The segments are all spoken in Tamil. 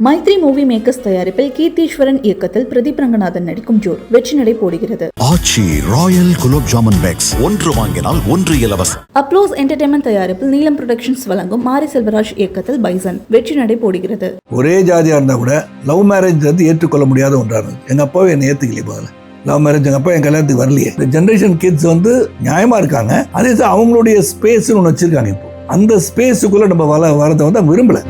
மைத்ரி மூவி மேக்கர்ஸ் தயாரிப்பில் கீர்த்தீஸ்வரன் இயக்கத்தில் பிரதீப் ரங்கநாதன் நடிக்கும் ஜோர் வெற்றி நடை போடுகிறது. ஆச்சி ராயல் குலோப் ஜாமுன் பேக்ஸ் ஒன்று வாங்கினால் ஒன்று இலவசம். அப்ளோஸ் என்டர்டைன்மெண்ட் தயாரிப்பில் நீலம் புரொடக்ஷன்ஸ் வழங்கும் மாரி செல்வராஜ் இயக்கத்தில் பைசன் வெற்றி நடை போடுகிறது. ஒரே ஜாதியா இருந்தா கூட லவ் மேரேஜ் ஏற்றுக்கொள்ள முடியாத ஒன்றாரு. எங்க அப்பாவே என்னை ஏத்துக்கலையே போகல. லவ் மேரேஜ் எங்க அப்பா என் கல்யாணத்துக்கு வரலையே. இந்த ஜென்ரேஷன் கிட்ஸ் நியாயமா இருக்காங்க. அதே அவங்களுடைய ஸ்பேஸ் ஒன்று வச்சிருக்காங்க. இப்போ அந்த ஸ்பேஸுக்குள்ள நம்ம வரதை அவங்க விரும்பல.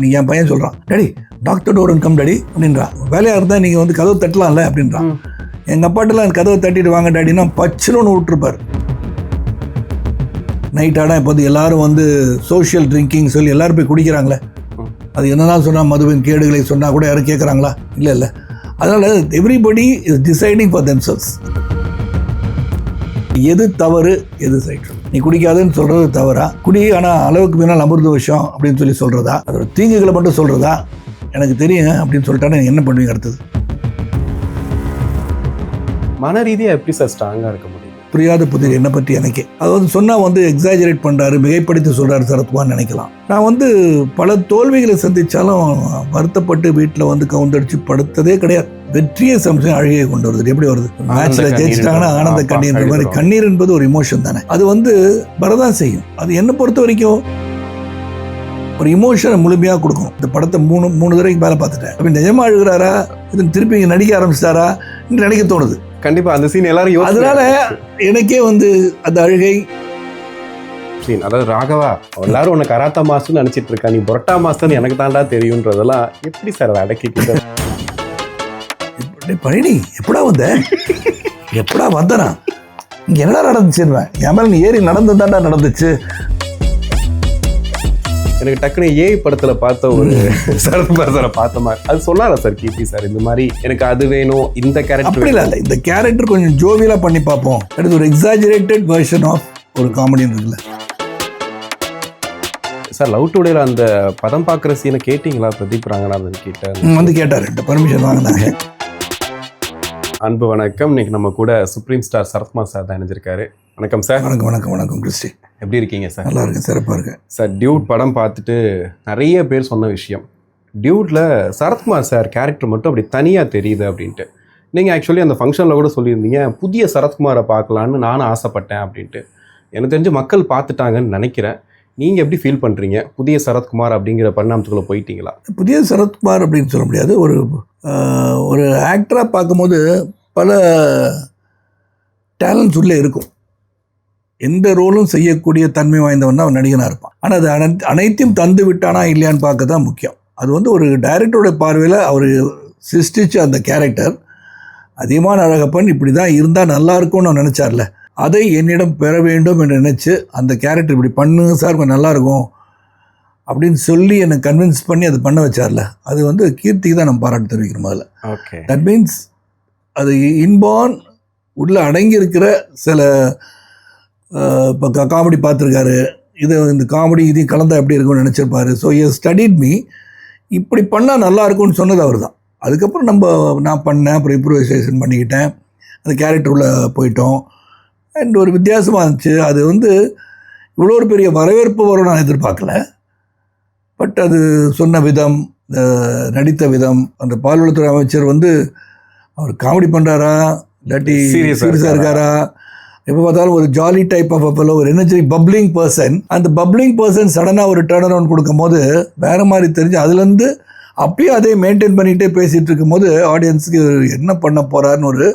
நீ என் பையன் சொல்றான், daddy doctor door come daddy அப்படின்றான். வேலையா இருந்தா நீங்க கதவு தட்டலாம்ல அப்படின்றான். எங்க அப்பாட்டெல்லாம் கதவை தட்டிட்டு வாங்க டாடினா பச்சுன்னு விட்டுருப்பாரு. நைட் ஆனா இப்போ எல்லாரும் சோஷியல் ட்ரிங்கிங் சொல்லி எல்லாரும் போய் குடிக்கிறாங்களே. அது என்னதான் சொன்னா மதுவின் கேடுகளை சொன்னா கூட யாரும் கேட்கறாங்களா? இல்ல. அதனால everybody is deciding for themselves. எது தவறு எது ரைட்? நீ குடிக்காதுன்னு சொல்றது தவறா? குடி ஆனா அளவுக்கு பின்னால் அமிர்த விஷயம் அப்படின்னு சொல்றதா? அதோட தீங்குகளை மட்டும் சொல்றதா? எனக்கு தெரியும் அப்படின்னு சொல்லிட்டா நீங்க என்ன பண்ணுவீங்க அடுத்தது? மன ரீதியா எப்படி சார் ஸ்ட்ராங்கா இருக்க முடியும்? புரியாத புதிர் என்னை பற்றி எனக்கே. அது சொன்னா எக்ஸாஜரேட் பண்றாரு, மிகைப்படுத்தி சொல்றாரு சரத்குமார் நினைக்கலாம். நான் பல தோல்விகளை சந்திச்சாலும் வருத்தப்பட்டு வீட்டில் கவுந்தடிச்சு படுத்ததே கிடையாது. வெற்றியை சம்சம் அழகியை கொண்டு வருது. எப்படி வருது? மேட்ச்ல ஜெயிச்சிட்டாங்கன்னா ஆனந்த கண்ணீர் மாதிரி. கண்ணீர் என்பது ஒரு இமோஷன் தானே. அது வரதான் செய்யும். அது என்னை பொறுத்த வரைக்கும் ஒரு இமோஷனை முழுமையாக கொடுக்கும். இந்த படத்தை மூணு தடவைக்கு மேலே பார்த்துட்டேன். அப்படி நிஜமா அழுகிறாரா, இது திருப்பி இங்கே நடிக்க ஆரம்பிச்சிட்டாரா என்று நினைக்க தோணுது. கண்டிப்பா அந்த சீன் எல்லாரும் அதனால எனக்கே அந்த அழுகை சீன். அதாவது ராகவா எல்லாரும் உன்னை கராத்தா மாஸ்டர்னு நினைச்சிட்டு இருக்கா, நீ பொரட்டா மாஸ்டர்னு எனக்கு தாண்டா தெரியும்ன்றதெல்லாம் எப்படி சார் அதை அடக்கிட்டு? பழனி எப்படா வந்தனா இங்க என்னடா நடந்துச்சுன்னு என் மேல நீ ஏறி நடந்துதான்டா நடந்துச்சு. எனக்கு டக்குனு ஏஐ படத்துல பார்த்த ஒரு சரத்குமார் சாரை பார்த்த மாதிரி அது சொன்னாரா சார் கீர்த்தி சார், இந்த மாதிரி எனக்கு அது வேணும், இந்த கேரக்டர் அப்படி இல்லை, இந்த கேரக்டர் கொஞ்சம் ஜோவியலா பண்ணி பார்ப்போம். அது ஒரு எக்ஸாஜரேட்டட் வெர்ஷன் ஆஃப் ஒரு காமெடி இருக்குல்ல சார். லவ் டுடேல அந்த பதம் பார்க்குற சீனை கேட்டிங்களா? பிரதீப் ரங்கநாதன் கிட்ட கேட்டார், பர்மிஷன் வாங்கினாங்க. அன்பு வணக்கம். இன்னைக்கு நம்ம கூட சுப்ரீம் ஸ்டார் சரத்குமார் சார் தான் இணைஞ்சிருக்காரு. வணக்கம் சார். வணக்கம் கிறிஸ்டி. எப்படி இருக்கீங்க சார்? நல்லா இருக்கேன், சிறப்பாக இருக்கேன் சார். டியூட் படம் பார்த்துட்டு நிறைய பேர் சொன்ன விஷயம், டியூட்டில் சரத்குமார் சார் கேரக்டர் மட்டும் அப்படி தனியாக தெரியுது அப்படின்ட்டு. நீங்கள் ஆக்சுவலி அந்த ஃபங்க்ஷனில் கூட சொல்லியிருந்தீங்க, புதிய சரத்குமாரை பார்க்கலான்னு நானும் ஆசைப்பட்டேன் அப்படின்ட்டு. எனக்கு தெரிஞ்சு மக்கள் பார்த்துட்டாங்கன்னு நினைக்கிறேன். நீங்கள் எப்படி ஃபீல் பண்ணுறீங்க? புதிய சரத்குமார் அப்படிங்கிற பரிணாமத்துக்குள்ளே போயிட்டீங்களா? புதிய சரத்குமார் அப்படின்னு சொல்ல முடியாது. ஒரு ஆக்டராக பார்க்கும்போது பல டேலண்ட்ஸ் உள்ளே இருக்கும். எந்த ரோலும் செய்யக்கூடிய தன்மை வாய்ந்தவன் தான் அவன் நடிகனாக இருப்பான். ஆனால் அது அனைத்தையும் தந்து விட்டானா இல்லையான்னு பார்க்க தான் முக்கியம். அது ஒரு டைரக்டரோட பார்வையில் அவர் சிருஷ்டிச்ச அந்த கேரக்டர் அதிகமான அழகப்பன் இப்படி தான் இருந்தால் நல்லா இருக்கும்னு அவன் நினச்சார்ல, அதை என்னிடம் பெற வேண்டும் என்று நினச்சி அந்த கேரக்டர் இப்படி பண்ணுங்க சார் கொஞ்சம் நல்லாயிருக்கும் அப்படின்னு சொல்லி என்னை கன்வின்ஸ் பண்ணி அதை பண்ண வச்சார்ல, அது கீர்த்திக்கு தான் நம்ம பாராட்டு தெரிவிக்கிறோம். அதில் ஓகே, தட் மீன்ஸ் அது இன்பார்ன் உள்ளே அடங்கி இருக்கிற சில இப்போ காமெடி பார்த்துருக்காரு, இந்த காமெடி இதையும் கலந்தால் எப்படி இருக்கும்னு நினச்சிருப்பாரு. ஸோ ஸ்டடிட் மீ, இப்படி பண்ணால் நல்லா இருக்கும்னு சொன்னது அவர் தான். அதுக்கப்புறம் நான் பண்ணேன், அப்புறம் இம்ப்ரூவைசேஷன் பண்ணிக்கிட்டேன், அந்த கேரக்டர் உள்ள போயிட்டோம். அண்ட் ஒரு வித்தியாசமாக இருந்துச்சு. அது இவ்வளோ ஒரு பெரிய வரவேற்பு வரும் நான் எதிர்பார்க்கல. பட் அது சொன்ன விதம், நடித்த விதம், அந்த பால்வளத்துறை அமைச்சர் அவர் காமெடி பண்ணுறாரா இல்லாட்டி சீரியஸாக இருக்காரா, எப்போ பார்த்தாலும் ஒரு ஜாலி டைப் ஆஃப் அப்போ ஒரு எனர்ஜி பப்ளிங் பர்சன். அந்த பப்ளிங் பர்சன் சடனாக ஒரு டர்ன் அரவுண்ட் கொடுக்கும் போது வேறு மாதிரி தெரிஞ்சு அதுலேருந்து அப்பயும் அதே மெயின்டைன் பண்ணிகிட்டே பேசிகிட்டு இருக்கும்போது ஆடியன்ஸுக்கு என்ன பண்ண போகிறாருன்னு ஒரு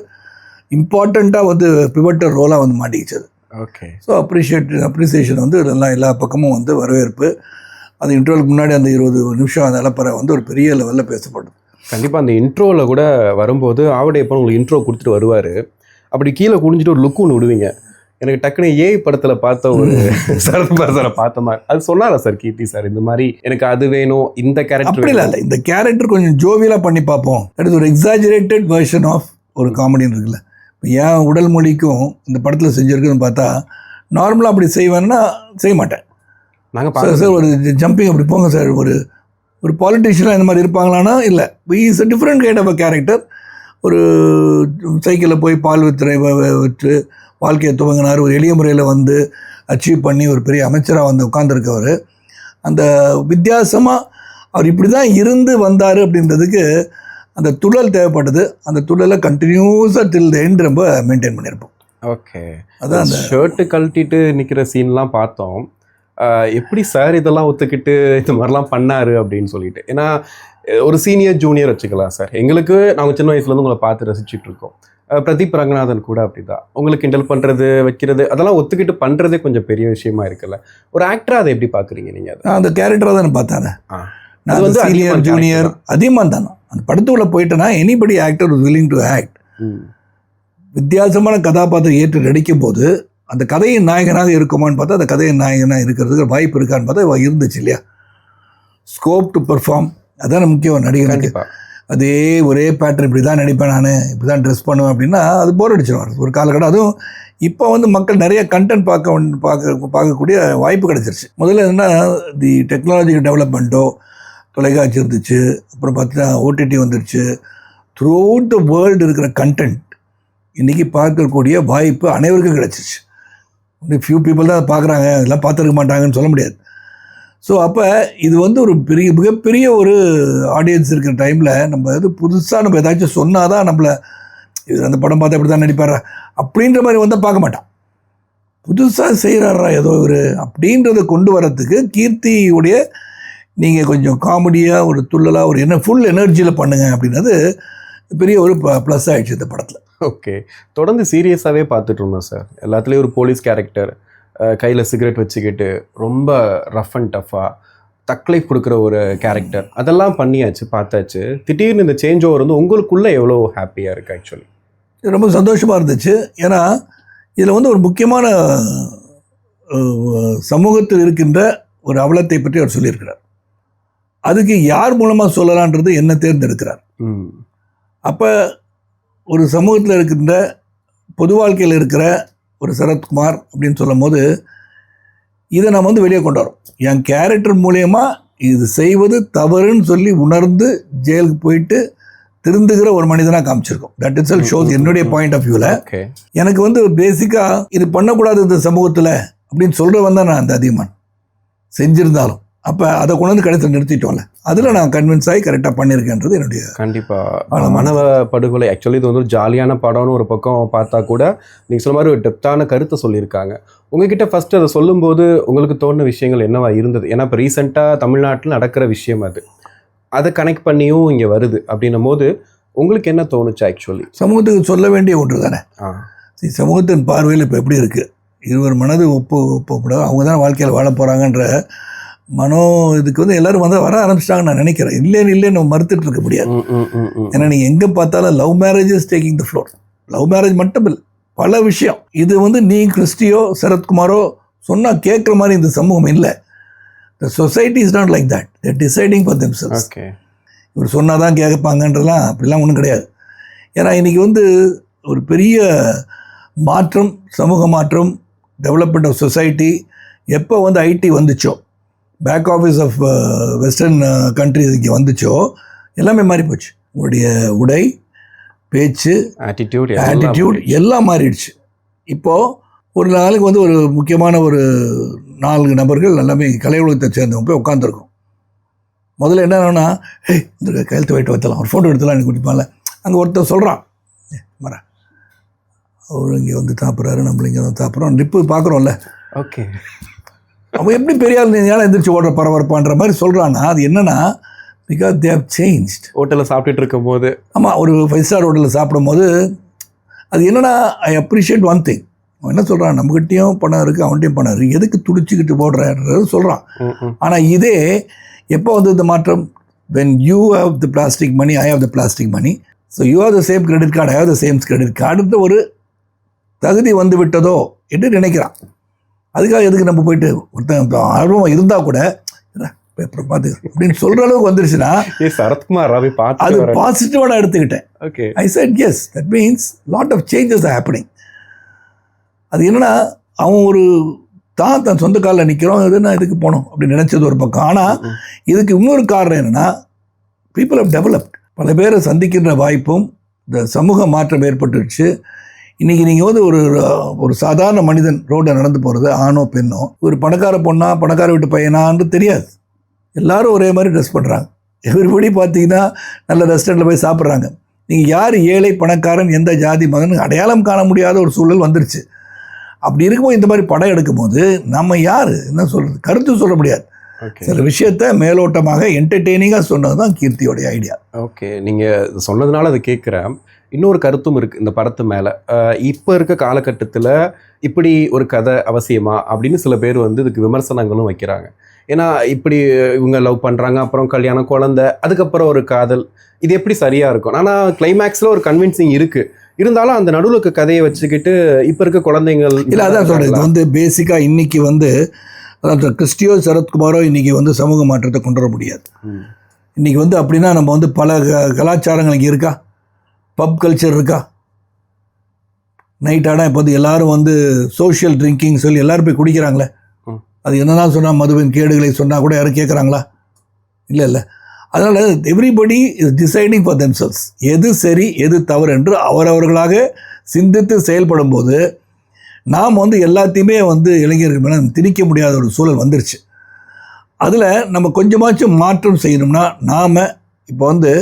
இம்பார்ட்டண்ட்டாக பிவட்டல் ரோலாக மாட்டிக்கிச்சது. ஓகே. ஸோ அப்ரிசியேஷன் எல்லாம் எல்லா பக்கமும் வரவேற்பு. அந்த இன்ட்ரோலுக்கு முன்னாடி அந்த 20 நிமிஷம் அந்த அலப்பறை ஒரு பெரிய லெவலில் பேசப்படுது. கண்டிப்பாக அந்த இன்ட்ரோவில் கூட வரும்போது ஆவடையப்போ உங்களுக்கு இன்ட்ரோ கொடுத்துட்டு வருவார், அப்படி கீழே குடிஞ்சிட்டு ஒரு லுக் ஒன்று விடுவீங்க. எனக்கு டக்குனு ஏஐ படத்தில் பார்த்த ஒரு சரத்குமார் சாரை பார்த்த மாதிரி அது சொன்னாரா சார் கீர்த்தி சார், இந்த மாதிரி எனக்கு அது வேணும், இந்த கேரக்டர் அப்படி இல்லை, இந்த கேரக்டர் கொஞ்சம் ஜோவியலாக பண்ணி பார்ப்போம். அது ஒரு எக்ஸாஜரேட்டட் வெர்ஷன் ஆஃப் ஒரு காமெடின்னு இருக்குல்ல. இப்போ ஏன் உடல் மொழிக்கும் இந்த படத்தில் செஞ்சுருக்குன்னு பார்த்தா நார்மலாக அப்படி செய்வேன்னா செய்ய மாட்டேன். நாங்கள் சார் ஒரு ஜம்பிங் அப்படி போங்க சார், ஒரு பாலிட்டிஷியனாக இந்த மாதிரி இருப்பாங்களான்னா இல்லை. Is a different kind of a character. ஒரு சைக்கிளில் போய் பால் விற்று வாழ்க்கையை துவங்கினார். ஒரு எளிய முறையில் அச்சீவ் பண்ணி ஒரு பெரிய அமைச்சராக உட்காந்துருக்கவர். அந்த வித்தியாசமாக அவர் இப்படி தான் இருந்து வந்தார் அப்படின்றதுக்கு அந்த துள்ளல் தேவைப்பட்டது. அந்த துள்ளலை கண்டினியூஸாக டில் த எண்ட் ரொம்ப மெயின்டைன் பண்ணியிருப்போம். ஓகே, அதான் அந்த ஷர்ட்டு கழட்டிட்டு நிற்கிற சீன்லாம் பார்த்தோம். எப்படி சார் இதெல்லாம் ஒத்துக்கிட்டு இந்த மாதிரிலாம் பண்ணாரு அப்படின்னு சொல்லிட்டு. ஏன்னா ஒரு சீனியர் ஜூனியர் வச்சுக்கலாம் சார். எங்களுக்கு நாங்கள் சின்ன வயசுலேருந்து உங்களை பார்த்து ரசிச்சுட்டு இருக்கோம். பிரதீப் ரங்கநாதன் கூட அப்படிதான். உங்களுக்கு கிண்டல் பண்ணுறது வைக்கிறது அதெல்லாம் ஒத்துக்கிட்டு பண்ணுறதே கொஞ்சம் பெரிய விஷயமா இருக்குல்ல. ஒரு ஆக்டராக அதை எப்படி பார்க்குறீங்க நீங்கள்? நான் அந்த கேரக்டராக தான் பார்த்தேன். அது வந்து சீனியர் ஜூனியர் அதிகமாக தானே அந்த படத்துக்குள்ளே போயிட்டேன்னா anybody actor is willing to act. வித்தியாசமான கதாபாத்திரம் ஏற்று நடிக்கும் போது அந்த கதையின் நாயகனாக இருக்குமான்னு பார்த்தா அந்த கதையின் நாயகனாக இருக்கிறதுக்கு வாய்ப்பு இருக்கான்னு பார்த்தா இருந்துச்சு இல்லையா. ஸ்கோப் டு பெர்ஃபார்ம் அதான் முக்கியம் நடிகனுக்கு. அதே ஒரே பேட்டர்ன் இப்படி தான் நடிப்பேன், நான் இப்படி தான் ட்ரெஸ் பண்ணுவேன் அப்படின்னா அது போர் அடிச்சிடுவாங்க ஒரு காலகட்டம். அதுவும் இப்போ வந்து மக்கள் நிறைய கண்டென்ட் பார்க்கக்கூடிய வாய்ப்பு கிடச்சிருச்சு. முதல்ல என்னென்னா தி டெக்னாலஜிக்கல் டெவலப்மெண்ட்டோ, தொலைக்காட்சி இருந்துச்சு, அப்புறம் பார்த்தீங்கன்னா ஓடிடி வந்துடுச்சு. த்ரூ அவுட் த வேர்ல்டு இருக்கிற கண்டென்ட் இன்றைக்கி பார்க்கக்கூடிய வாய்ப்பு அனைவருக்கும் கிடச்சிருச்சு. ஃபியூ பீப்புள் தான் பார்க்குறாங்க, இதெல்லாம் பார்த்துருக்க மாட்டாங்கன்னு சொல்ல முடியாது. ஸோ அப்போ இது வந்து ஒரு மிகப்பெரிய ஒரு ஆடியன்ஸ் இருக்கிற டைமில் நம்ம எது புதுசாக நம்ம ஏதாச்சும் சொன்னால் தான் நம்மளை இது அந்த படம் பார்த்தா இப்படி தான் நடிப்பாரா அப்படின்ற மாதிரி வந்தால் பார்க்க மாட்டான். புதுசாக செய்கிறாரா ஏதோ ஒரு அப்படின்றத கொண்டு வரத்துக்கு கீர்த்தியுடைய நீங்கள் கொஞ்சம் காமெடியாக ஒரு துள்ளலாக ஒரு ஃபுல் எனர்ஜியில் பண்ணுங்கள் அப்படின்றது பெரிய ஒரு ப்ளஸ் ஆகிடுச்சு இந்த படத்தில். ஓகே, தொடர்ந்து சீரியஸாகவே பார்த்துட்டு இருந்தோம் சார். எல்லாத்துலேயும் ஒரு போலீஸ் கேரக்டர், கையில் சிகரெட் வச்சுக்கிட்டு ரொம்ப ரஃப் அண்ட் டஃப்பாக தக்லைஃப் கொடுக்குற ஒரு கேரக்டர், அதெல்லாம் பண்ணியாச்சு பார்த்தாச்சு. திடீர்னு இந்த சேஞ்ச் ஓவர் வந்து உங்களுக்குள்ளே எவ்வளோ ஹாப்பியாக இருக்குது? ஆக்சுவலி ரொம்ப சந்தோஷமாக இருந்துச்சு. ஏன்னா இதில் வந்து ஒரு முக்கியமான சமூகத்தில் இருக்கின்ற ஒரு அவலத்தை பற்றி அவர் சொல்லியிருக்கிறார். அதுக்கு யார் மூலமாக சொல்லலான்றது என்ன தேர்ந்தெடுக்கிறார். அப்போ ஒரு சமூகத்தில் இருக்கின்ற பொது வாழ்க்கையில் இருக்கிற ஒரு சரத்குமார் அப்படின்னு சொல்லும் போது இதை நம்ம வந்து வெளியே கொண்டு வரோம். என் கேரக்டர் மூலயமா இது செய்வது தவறுன்னு சொல்லி உணர்ந்து ஜெயிலுக்கு போயிட்டு திருந்துகிற ஒரு மனிதனாக காமிச்சிருக்கோம். தட் இட்ஸ் ஆல் ஷோஸ் என்னுடைய பாயிண்ட் ஆஃப் வியூவில். எனக்கு வந்து பேசிக்காக இது பண்ணக்கூடாது இந்த சமூகத்தில் அப்படின்னு சொல்கிறவன் தான் நான் அந்த அதிகமான செஞ்சுருந்தாலும் அப்போ அதை கொண்டு வந்து கடைசியில் நிறுத்திட்டோம்ல, அதில் நான் கன்வின்ஸ் ஆகி கரெக்டாக பண்ணியிருக்கேன்றது என்னுடைய. கண்டிப்பாக மாணவ படுகொலை ஆக்சுவலி இது வந்து ஒரு ஜாலியான படம்னு ஒரு பக்கம் பார்த்தா கூட நீங்கள் சொல்ல மாதிரி ஒரு டெப்த்தான கருத்தை சொல்லியிருக்காங்க. உங்ககிட்ட ஃபஸ்ட்டு அதை சொல்லும்போது உங்களுக்கு தோணுன விஷயங்கள் என்னவா இருந்தது? ஏன்னா இப்போ ரீசெண்டாக தமிழ்நாட்டில் நடக்கிற விஷயம் அது, அதை கனெக்ட் பண்ணியும் இங்கே வருது அப்படின்னும் போது உங்களுக்கு என்ன தோணுச்சு? ஆக்சுவலி சமூகத்துக்கு சொல்ல வேண்டிய ஒன்று தானே. சமூகத்தின் பார்வையில் இப்போ எப்படி இருக்குது, இருவர் மனது ஒப்பப்பட அவங்க தான் வாழ்க்கையில் வாழ போகிறாங்கன்ற இதுக்கு வந்து எல்லோரும் வந்து வர ஆரம்பிச்சிட்டாங்கன்னு நான் நினைக்கிறேன். இல்லைன்னு நம்ம மறுத்துட்டு இருக்க முடியாது. ஏன்னா நீங்கள் எங்கே பார்த்தாலும் love marriage is taking the floor. Love marriage மட்டும் இல்லை, பல விஷயம். இது வந்து நீ கிறிஸ்டியோ சரத்குமாரோ சொன்னால் கேட்குற மாதிரி இந்த சமூகம் இல்லை. The society is not like that. They're deciding for themselves. இவர் சொன்னால் தான் கேட்பாங்கன்றலாம் அப்படிலாம் ஒன்றும் கிடையாது. ஏன்னா இன்றைக்கி வந்து ஒரு பெரிய மாற்றம், சமூக மாற்றம், டெவலப்மெண்ட் ஆஃப் சொசைட்டி எப்போ வந்து ஐடி வந்துச்சோ, back office of western countries இங்கே வந்துச்சோ எல்லாமே மாறி போச்சு. உங்களுடைய உடை, பேச்சு, ஆட்டிடியூட் எல்லாம் மாறிடுச்சு. இப்போது ஒரு நாளுக்கு வந்து ஒரு முக்கியமான ஒரு 4 நபர்கள் எல்லாமே கலை உலகத்தை சேர்ந்தவங்க போய் உட்காந்துருக்கோம். முதல்ல என்னன்னா, இந்த கையெழுத்து போயிட்டு வைத்தலாம், ஒரு ஃபோட்டோ எடுத்துலாம் எனக்கு குடிப்பான்ல. அங்கே ஒருத்தர் சொல்கிறான், மர அவர் இங்கே வந்து தாப்புறாரு, நம்மள இங்கே வந்து தாப்புறோம், லிப்பு பார்க்குறோம்ல. ஓகே, அவன் எப்படி பெரியார் ஏன் எந்திரிச்சு ஓடுற பரபரப்பான்ற மாதிரி சொல்கிறான்னா அது என்னன்னா, பிகாஸ் தே ஹவ் சேஞ்ச்ட். ஹோட்டலில் சாப்பிட்டுட்டு இருக்கும் போது, ஆமாம், ஒரு 5 ஸ்டார் ஹோட்டலில் சாப்பிடும் போது அது என்னன்னா, ஐ அப்ரிஷியேட் ஒன் திங். அவன் என்ன சொல்கிறான், நம்மகிட்டையும் பணம் இருக்குது, அவன்கிட்டையும் பணம் இருக்குது, எதுக்கு துடிச்சிக்கிட்டு போடுறது சொல்கிறான். ஆனால் இதே எப்போ வந்து இந்த மாற்றம், when you have the plastic money, I have the plastic money, so you have the same credit card, I have the same credit card, ஒரு தகுதி வந்து விட்டதோ என்று நினைக்கிறான். அதுக்காக எதுக்கு நம்ம போயிட்டு ஒருத்தன் ஆர்வம் இருந்தால் கூட பேப்பர் பார்த்து அப்படின்னு சொல்கிற அளவுக்கு வந்துருச்சுன்னா சரத்குமார் அது பாசிட்டிவாக நான் எடுத்துக்கிட்டேன். Okay, I said yes, that means lot of changes are happening. அது என்னன்னா, அவன் ஒரு தன் சொந்த காலில் நிற்கிறோம், எதுனா இதுக்கு போனோம் அப்படின்னு நினச்சது ஒரு பக்கம். ஆனால் இதுக்கு இன்னொரு காரணம் என்னென்னா, பீப்புள் ஹவ் டெவலப்ட். பல பேரை சந்திக்கின்ற வாய்ப்பும் இந்த சமூக மாற்றம் ஏற்பட்டுருச்சு. இன்றைக்கி நீங்கள் வந்து ஒரு சாதாரண மனிதன் ரோட்டில் நடந்து போகிறது, ஆணோ பெண்ணோ, ஒரு பணக்கார பொண்ணா பணக்கார வீட்டு பையனான்னு தெரியாது. எல்லாரும் ஒரே மாதிரி ட்ரெஸ் பண்ணுறாங்க. எவ்ரிபடி பார்த்தீங்கன்னா நல்ல ரெஸ்டாரண்ட்டில் போய் சாப்பிட்றாங்க. நீங்கள் யார் ஏழை பணக்காரன் எந்த ஜாதி மதன் அடையாளம் காண முடியாத ஒரு சூழல் வந்துருச்சு. அப்படி இருக்கும்போது இந்த மாதிரி படம் எடுக்கும்போது நம்ம யார் என்ன சொல்கிறது, கருத்து சொல்ல முடியாது. சில விஷயத்த மேலோட்டமாக என்டர்டெய்னிங்காக சொன்னது தான் கீர்த்தியோடைய ஐடியா. ஓகே, நீங்கள் சொன்னதுனால அதை கேட்குறேன். இன்னொரு கருத்தும் இருக்குது இந்த படத்து மேலே. இப்போ இருக்க காலகட்டத்தில் இப்படி ஒரு கதை அவசியமா அப்படின்னு சில பேர் வந்து இதுக்கு விமர்சனங்களும் வைக்கிறாங்க. ஏன்னா இப்படி இவங்க லவ் பண்ணுறாங்க, அப்புறம் கல்யாணம், குழந்தை, அதுக்கப்புறம் ஒரு காதல், இது எப்படி சரியாக இருக்கும்? ஆனால் கிளைமேக்ஸில் ஒரு கன்வின்சிங் இருக்குது, இருந்தாலும் அந்த நடுவில் இருக்க கதையை வச்சுக்கிட்டு இப்போ இருக்க குழந்தைங்கள் இல்லை அதான் சொல்கிறேன். இது வந்து பேசிக்காக இன்றைக்கி வந்து அதாவது கிறிஸ்டியோ சரத்குமாரோ இன்றைக்கி வந்து சமூக மாற்றத்தை கொண்டு வர முடியாது. இன்றைக்கி வந்து அப்படின்னா நம்ம வந்து பல கலாச்சாரங்கள் இங்கே இருக்கா, பப் கல்ச்சர் இருக்கா, நைட் ஆனால் இப்போ வந்து எல்லோரும் வந்து சோஷியல் ட்ரிங்கிங் சொல்லி எல்லோரும் போய் குடிக்கிறாங்களே, அது என்னதான் சொன்னால் மதுவின் கேடுகளை சொன்னால் கூட யாரும் கேட்குறாங்களா? இல்லை. அதனால் everybody is deciding for themselves. எது சரி எது தவறு என்று அவரவர்களாக சிந்தித்து செயல்படும் போது நாம் வந்து எல்லாத்தையுமே வந்து இளைஞர்கள் மேலே திணிக்க முடியாத ஒரு சூழல் வந்துருச்சு. அதில் நம்ம கொஞ்சமாச்சும் மாற்றம் செய்யணும்னா நாம் இப்போ வந்து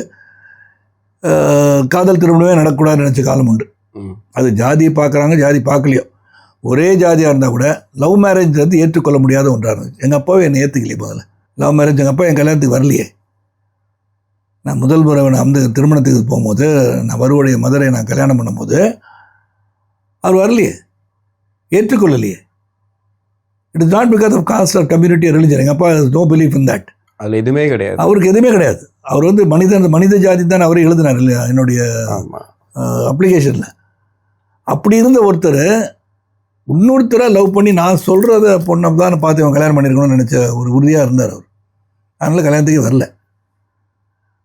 காதல் திருமணமே நடக்கக்கூடாதுன்னு நினச்ச காலம் உண்டு. அது ஜாதியை பார்க்குறாங்க, ஜாதி பார்க்கலையோ, ஒரே ஜாதியாக இருந்தால் கூட லவ் மேரேஜ் வந்து ஏற்றுக்கொள்ள முடியாத ஒன்றாக இருந்துச்சு. எங்கள் அப்பாவே என்னை ஏற்றுக்கலையே. முதல்ல லவ் மேரேஜ் எங்கள் அப்பா என் கல்யாணத்துக்கு வரலையே. நான் முதல் முறை அந்த திருமணத்துக்கு போகும்போது நான் வருவோடைய மதுரை நான் கல்யாணம் பண்ணும்போது அவர் வரலையே, ஏற்றுக்கொள்ளலையே. It is not because of caste of community religion. எங்கள் அப்பா நோ பிலீஃப் இன் தட். அதில் எதுவுமே கிடையாது, அவருக்கு எதுவுமே கிடையாது. அவர் வந்து மனித ஜாதி தான் அவரே எழுதினார் இல்லையா என்னுடைய அப்ளிகேஷனில். அப்படி இருந்த ஒருத்தர் இன்னொருத்தரை லவ் பண்ணி நான் சொல்கிறத பொண்ணை தான் பார்த்து அவன் கல்யாணம் பண்ணியிருக்கணும்னு நினச்ச ஒரு உறுதியாக இருந்தார் அவர். அதனால் கல்யாணத்துக்கு வரல.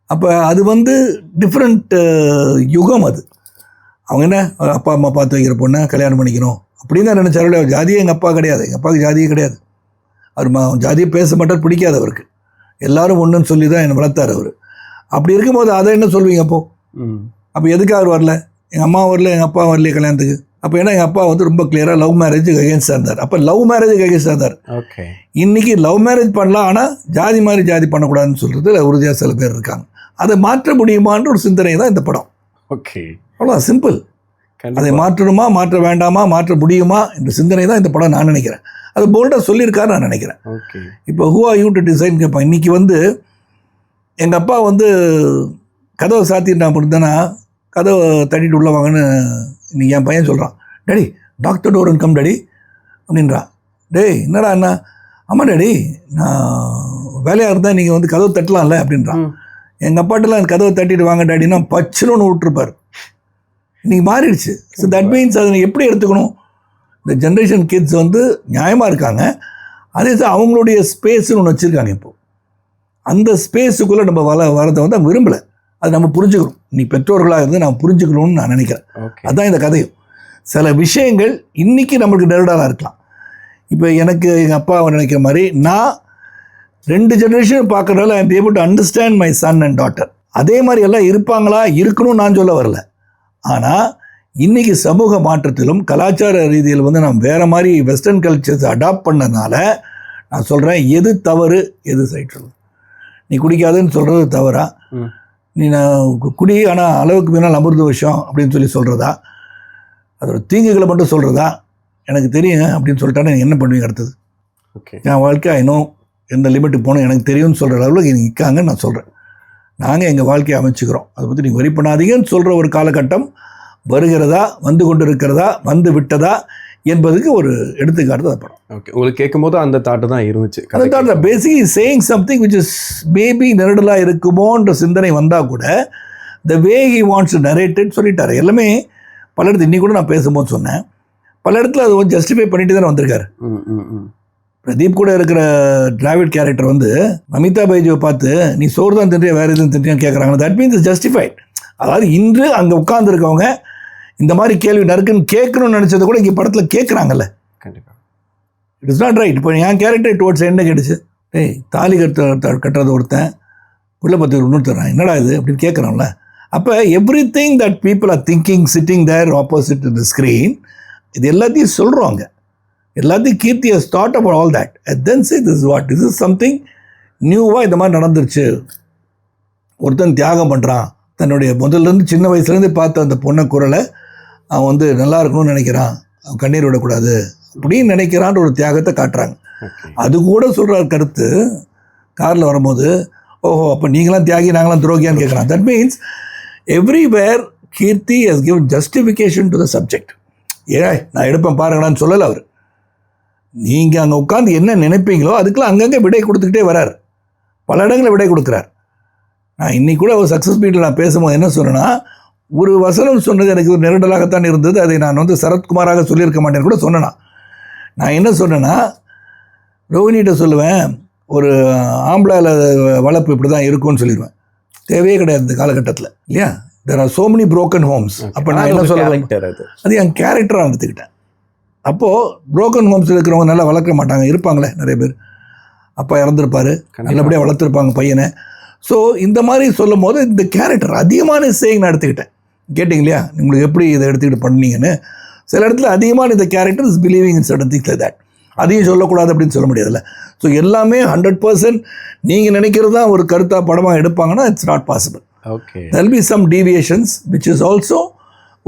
அப்போ அது வந்து டிஃப்ரெண்ட் யுகம். அது அவங்க என்ன அப்பா அம்மா பார்த்து வைக்கிற பொண்ணை கல்யாணம் பண்ணிக்கணும் அப்படின்னு தான் நினச்சாரு. அவர் ஜாதியே எங்கள் அப்பா கிடையாது, எங்கள் அப்பாவுக்கு ஜாதியே கிடையாது. அவர் ஜாதியை பேச மாட்டார், பிடிக்காது அவருக்கு. எல்லாரும் ஒன்றுன்னு சொல்லி தான் என்னை வளர்த்தார் அவர். அப்படி இருக்கும்போது அதை என்ன சொல்வீங்க அப்போ எதுக்கு அவர் வரல? எங்கள் அம்மா வரல, எங்கள் அப்பா வரலையே கல்யாணத்துக்கு. அப்போ ஏன்னா எங்கள் அப்பா வந்து ரொம்ப கிளியராக லவ் மேரேஜுக்கு அகேன்ஸ்டாக இருந்தார். அப்போ லவ் மேரேஜுக்கு அகேன்ஸ்டாக இருந்தார். ஓகே, இன்றைக்கி லவ் மேரேஜ் பண்ணலாம், ஆனால் ஜாதி மாதிரி ஜாதி பண்ணக்கூடாதுன்னு சொல்கிறது உறுதியாக சில பேர் இருக்காங்க. அதை மாற்ற முடியுமான்ற ஒரு சிந்தனை தான் இந்த படம். ஓகே, அவ்வளோ சிம்பிள். அதை மாற்றணுமா, மாற்ற வேண்டாமா, மாற்ற முடியுமா என்ற சிந்தனை தான் இந்த படம் நான் நினைக்கிறேன். அது போல்டாக சொல்லியிருக்காரு நான் நினைக்கிறேன். ஓகே, இப்போ who are you to design கேட்பான். இன்றைக்கி வந்து எங்கள் அப்பா வந்து கதவை சாத்திட்டு நான் இருந்தேன்னா கதவை தட்டிட்டு உள்ள வாங்கன்னு இன்றைக்கி என் பையன் சொல்கிறான். டேடி டாக்டர் டோரன் கம் டேடி அப்படின்றான். டேய் என்னடா அண்ணா? ஆமாம் டேடி, நான் வேலையாக இருந்தால் நீங்கள் வந்து கதவை தட்டலாம்ல அப்படின்றான். எங்கள் அப்பாட்டெல்லாம் கதவை தட்டிட்டு வாங்க டேடின்னா பச்சுன்னு விட்டுருப்பார். இன்றைக்கி மாறிடுச்சு. ஸோ தட் மீன்ஸ் அதை எப்படி எடுத்துக்கணும்? இந்த ஜென்ரேஷன் கிட்ஸ் வந்து நியாயமாக இருக்காங்க. அதே அவங்களுடைய ஸ்பேஸ்ன்னு ஒன்று வச்சுருக்காங்க. இப்போது அந்த ஸ்பேஸுக்குள்ளே நம்ம வரதை வந்து அவங்க விரும்பலை. அது நம்ம புரிஞ்சுக்கணும். நீ பெற்றோர்களாக இருந்து நான் புரிஞ்சுக்கணும்னு நான் நினைக்கிறேன். அதுதான் இந்த கதையும். சில விஷயங்கள் இன்றைக்கி நம்மளுக்கு நெருடாலாக இருக்கலாம். இப்போ எனக்கு எங்கள் அப்பா நினைக்கிற மாதிரி நான் 2 ஜென்ரேஷன் பார்க்குறதால I am able to understand my son and daughter. அதே மாதிரி எல்லாம் இருப்பாங்களா, இருக்கணும்னு நான் சொல்ல வரல. ஆனால் இன்றைக்கி சமூக மாற்றத்திலும் கலாச்சார ரீதியில் வந்து நான் வேறு மாதிரி வெஸ்டர்ன் கல்ச்சர்ஸ் அடாப்ட் பண்ணதுனால நான் சொல்கிறேன், எது தவறு எது சைட் சொல்லு. நீ குடிக்காதுன்னு சொல்கிறது தவறா? நீ நான் குடி ஆனால் அளவுக்கு மேலே அமிர்த விஷயம் அப்படின்னு சொல்லி சொல்கிறதா? அதோட தீங்குகளை மட்டும் சொல்கிறதா? எனக்கு தெரியுங்க அப்படின்னு சொல்லிட்டானே என்ன பண்ணுவீங்க அடுத்தது? ஓகே, என் வாழ்க்கை இன்னும் எந்த லிமிட்டுக்கு போகணும் எனக்கு தெரியும்னு சொல்கிற அளவுக்கு நீங்கள் நிற்காங்கன்னு நான் சொல்கிறேன். நாங்கள் எங்கள் வாழ்க்கையை அமைச்சுக்கிறோம், அதை பற்றி நீங்கள் வரி பண்ணாதீங்கன்னு சொல்கிற ஒரு காலகட்டம் வருகிறதா, வந்து கொண்டு இருக்கிறதா, வந்து விட்டதா என்பதுக்கு ஒரு எடுத்துக்காட்டு தான் படம். ஓகே, உங்களுக்கு கேட்கும்போது அந்த தாட்டு தான் இருந்துச்சு. அந்த தாட் தான் basic saying something which is maybe நெருடலாக இருக்குமோன்ற சிந்தனை வந்தால் கூட the way he wants to narrated சொல்லிட்டார். எல்லாமே பல இடத்துல இன்னி கூட நான் பேசும்போது சொன்னேன், பல இடத்துல அது வந்து ஜஸ்டிஃபை பண்ணிட்டு தானே வந்திருக்காரு. பிரதீப் கூட இருக்கிற டிராவிட் கேரக்டர் வந்து மமிதா பைஜுவை பார்த்து நீ சோறு தான் தின்றியா வேறு எதுவும் தின்றியான்னு கேட்குறாங்க. That means is justified. அதாவது இன்று அங்கே உட்காந்துருக்கவங்க இந்த மாதிரி கேள்வி நறுக்குன்னு கேட்கணும்னு நினச்சதை கூட இங்கே படத்தில் கேட்குறாங்கல்ல. கண்டிப்பாக இட் இஸ் நாட் ரைட். இப்போ என் கேரக்டர் டுவர்ட்ஸ் என்ன கேட்டுச்சு, டேய் தாலி கட்டுறது ஒருத்தன் உள்ள பற்றி இன்னொருத்தரான் என்னடா இது அப்படின்னு கேட்குறான்ல. அப்போ everything that people are thinking sitting there opposite to the screen, இது எல்லாத்தையும் சொல்கிறோங்க. எல்லாத்தையும் Keerthi has thought about all that and then say this what this is something நியூவாக இந்த மாதிரி நடந்துருச்சு, ஒருத்தன் தியாகம் பண்ணுறான், தன்னுடைய முதல்லேருந்து சின்ன வயசுலேருந்து பார்த்த அந்த பொண்ணை குரலை அவன் வந்து நல்லா இருக்கணும்னு நினைக்கிறான், அவன் கண்ணீர் விடக்கூடாது அப்படின்னு நினைக்கிறான்ற ஒரு தியாகத்தை காட்டுறாங்க. அது கூட சொல்கிற கருத்து காரில் வரும்போது, ஓஹோ அப்போ நீங்களாம் தியாகி நாங்களாம் துரோகியான்னு கேட்குறான். That means everywhere Keerthi has given justification to the subject. நான் எடுப்பேன் பாருங்களான்னு சொல்லலை அவர். நீங்கள் அங்கே உட்காந்து என்ன நினைப்பீங்களோ அதுக்கெல்லாம் அங்கங்கே விடை கொடுத்துக்கிட்டே வரார், பல இடங்களில் விடை கொடுக்குறார். நான் இன்றைக்கி கூட ஒரு சக்ஸஸ் மீட்டில் நான் பேசும்போது என்ன சொன்னேன்னா, ஒரு வசனம் சொன்னது எனக்கு ஒரு நெருடலாகத்தான் இருந்தது, அதை நான் வந்து சரத்குமாராக சொல்லியிருக்க மாட்டேன்னு கூட சொன்னேன்னா. நான் என்ன சொன்னேன்னா, ரோஹினிகிட்ட சொல்லுவேன், ஒரு ஆம்பளாவில் வளர்ப்பு இப்படி தான் இருக்கும்னு சொல்லிடுவேன். தேவையே கிடையாது இந்த காலகட்டத்தில், இல்லையா? There are so many broken homes. அப்போ நான் என்ன சொல்லுவேன், அது என் கேரக்டராக எடுத்துக்கிட்டேன். அப்போது broken homes இருக்கிறவங்க நல்லா வளர்க்க மாட்டாங்க, இருப்பாங்களே நிறைய பேர், அப்பா இறந்துருப்பார், நல்லபடியாக வளர்த்துருப்பாங்க பையனை. ஸோ இந்த மாதிரி சொல்லும் போது இந்த கேரக்டர் அதிகமான சேயிங் நான் எடுத்துக்கிட்டேன். கேட்டிங்க இல்லையா உங்களுக்கு எப்படி இதை எடுத்துக்கிட்டு பண்ணீங்கன்னு. சில இடத்துல அதிகமான இந்த character is believing in certain things like that. அதையும் சொல்லக்கூடாது அப்படின்னு சொல்ல முடியாதுல்ல. ஸோ எல்லாமே 100% நீங்கள் நினைக்கிறது தான் ஒரு கருத்தாக படமாக எடுப்பாங்கன்னா it's not possible. Okay, there will be some deviations which is also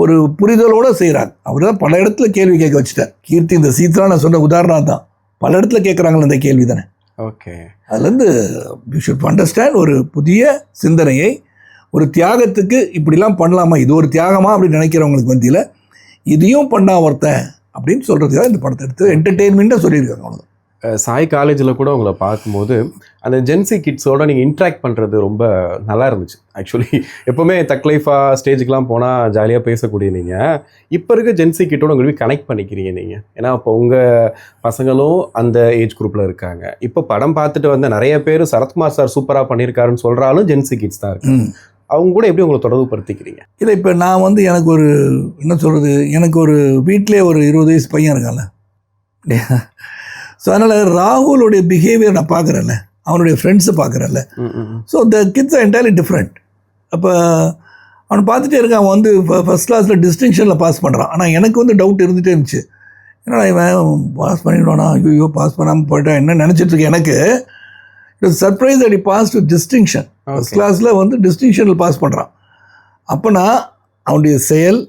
ஒரு புரிதலோடு செய்கிறாங்க. அவர் தான் பல இடத்துல கேள்வி கேட்க வச்சுட்டார். கீர்த்தி இந்த சீத்ரா நான் சொன்ன உதாரணம் தான், பல இடத்துல கேட்குறாங்களே இந்த கேள்வி தானே. ஓகே, அதுலேருந்து யூ ஷுட் அண்டர்ஸ்டாண்ட் ஒரு புதிய சிந்தனையை, ஒரு தியாகத்துக்கு இப்படிலாம் பண்ணலாமா, இது ஒரு தியாகமா அப்படின்னு நினைக்கிறவங்களுக்கு மத்தியில் இதையும் பண்ணா ஒருத்தன் அப்படின்னு சொல்கிறதுக்காக இந்த படத்தை எடுத்து என்டர்டெயின்மெண்ட்டாக சொல்லியிருக்காங்க. அவ்வளோதான். சாய் காலேஜில் கூட உங்களை பார்க்கும்போது அந்த ஜென்சி கிட்ஸோட நீங்கள் இன்ட்ராக்ட் பண்ணுறது ரொம்ப நல்லா இருந்துச்சு. ஆக்சுவலி எப்போவுமே தக் லைஃபாக ஸ்டேஜுக்கெலாம் போனால் ஜாலியாக பேசக்கூடிய நீங்கள் இப்போ இருக்க ஜென்சி கிட்டோட உங்களுக்கு கனெக்ட் பண்ணிக்கிறீங்க நீங்கள். ஏன்னா இப்போ உங்கள் பசங்களும் அந்த ஏஜ் குரூப்பில் இருக்காங்க. இப்போ படம் பார்த்துட்டு வந்த நிறைய பேர் சரத்குமார் சார் சூப்பராக பண்ணியிருக்காருன்னு சொல்கிறாலும் ஜென்சி கிட்ஸ் தான் இருக்கு. அவங்க கூட எப்படி உங்களை தொடர்பு படுத்திக்கிறீங்க? இல்லை, இப்போ நான் வந்து எனக்கு ஒரு என்ன சொல்கிறது, எனக்கு ஒரு வீட்டிலே ஒரு 20 வயசு பையன் இருக்கான்ல. ஸோ அதனால் ராகுலுடைய பிஹேவியர் நான் பார்க்குறேன்ல, அவனுடைய ஃப்ரெண்ட்ஸை பார்க்குறேன்ல. So the kids are entirely different. அப்போ அவனை பார்த்துட்டே இருக்கான், அவன் வந்து ஃபஸ்ட் கிளாஸில் டிஸ்டிங்ஷனில் பாஸ் பண்ணுறான். ஆனால் எனக்கு வந்து டவுட் இருந்துகிட்டே இருந்துச்சு, என்னடா இவன் பாஸ் பண்ணிவிடுவானா, ஐயோ பாஸ் பண்ணாமல் போயிட்டான் என்ன நினச்சிட்ருக்கேன். எனக்கு இட் சர்ப்ரைஸ் அடி பாஸ் டு டிஸ்டிங்ஷன். ஃபஸ்ட் கிளாஸில் வந்து டிஸ்டிங்ஷனில் பாஸ் பண்ணுறான். அப்போனா அவனுடைய செயல்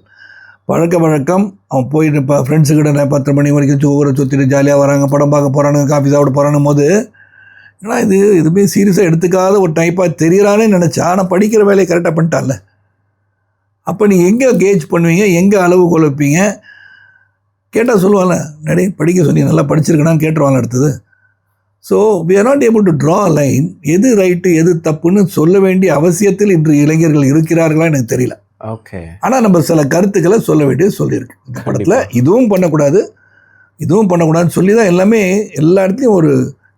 பழக்க வழக்கம், அவன் போயிட்டு இப்போ ஃப்ரெண்ட்ஸுக்கிட்ட 10 மணி வரைக்கும் ஊரை சுற்றிட்டு ஜாலியாக வராங்க, படம் பார்க்க போகிறானுங்க, காஃபி சாப்பிட போகிறானும் போது ஏன்னா இது எதுவுமே சீரியஸாக எடுத்துக்காத ஒரு டைப்பாக தெரியறானே நினச்சா, ஆனால் படிக்கிற வேலையை கரெக்டாக பண்ணிட்டான்ல. அப்போ நீங்கள் எங்கே கேஜ் பண்ணுவீங்க, எங்கே அளவு கொலைப்பீங்க? கேட்டால் சொல்லுவாங்கல்ல, நடி படிக்க சொன்னீங்க நல்லா படிச்சிருக்கணான்னு கேட்டுருவாங்க அடுத்தது. So we are not able to draw a line, எது ரைட்டு எது தப்புன்னு சொல்ல வேண்டிய அவசியத்தில் இன்று இளைஞர்கள் இருக்கிறார்களா எனக்கு தெரியல. ஓகே, ஆனால் நம்ம சில கருத்துக்களை சொல்ல வேண்டியது சொல்லியிருக்கு இந்த படத்தில். இதுவும் பண்ணக்கூடாது இதுவும் பண்ணக்கூடாதுன்னு சொல்லி தான் எல்லாமே எல்லா இடத்துலையும் ஒரு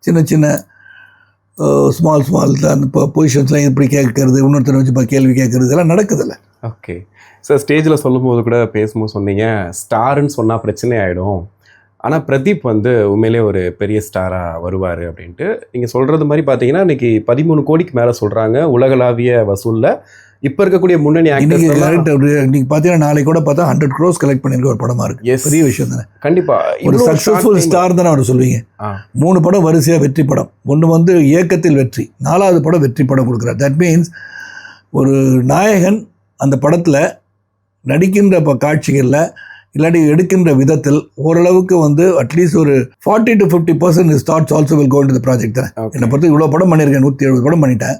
சின்ன சின்ன ஸ்மால் அந்த பொசிஷன்ஸ்லாம் இப்படி கேட்கறது, இன்னொருத்தரை வச்சு இப்போ கேள்வி கேட்கறது இதெல்லாம் நடக்குதில்ல. ஓகே சார், ஸ்டேஜில் சொல்லும்போது கூட பேசும்போது சொன்னீங்க ஸ்டாருன்னு சொன்னால் பிரச்சனை ஆகிடும், ஆனால் பிரதீப் வந்து உண்மையிலே ஒரு பெரிய ஸ்டாராக வருவார் அப்படின்ட்டு நீங்கள் சொல்கிறது மாதிரி பார்த்தீங்கன்னா இன்றைக்கி 13 கோடிக்கு மேலே சொல்கிறாங்க உலகளாவிய வசூலில். இப்போ இருக்கக்கூடிய முன்னணி இன்னைக்கு பார்த்தீங்கன்னா நாளைக்கு கூட பார்த்தா 100 crores கலெக்ட் பண்ணியிருக்க ஒரு படமாக இருக்குது. பெரிய விஷயம் தானே. கண்டிப்பாக ஒரு சக்ஸஸ்ஃபுல் ஸ்டார் தானே அவர் சொல்லுவீங்க. 3 படம் வரிசையாக வெற்றி படம், ஒன்று வந்து இயக்கத்தில் வெற்றி, 4வது படம் வெற்றி படம் கொடுக்குறார். தட் மீன்ஸ் ஒரு நாயகன் அந்த படத்தில் நடிக்கின்ற காட்சிகளில் இல்லாட்டி எடுக்கின்ற விதத்தில் ஓரளவுக்கு வந்து அட்லீஸ்ட் ஒரு 40 to 50% is that's also will go into the project தானே. என்னை பொறுத்து இவ்வளோ படம் பண்ணியிருக்கேன், 170 படம் பண்ணிட்டேன்,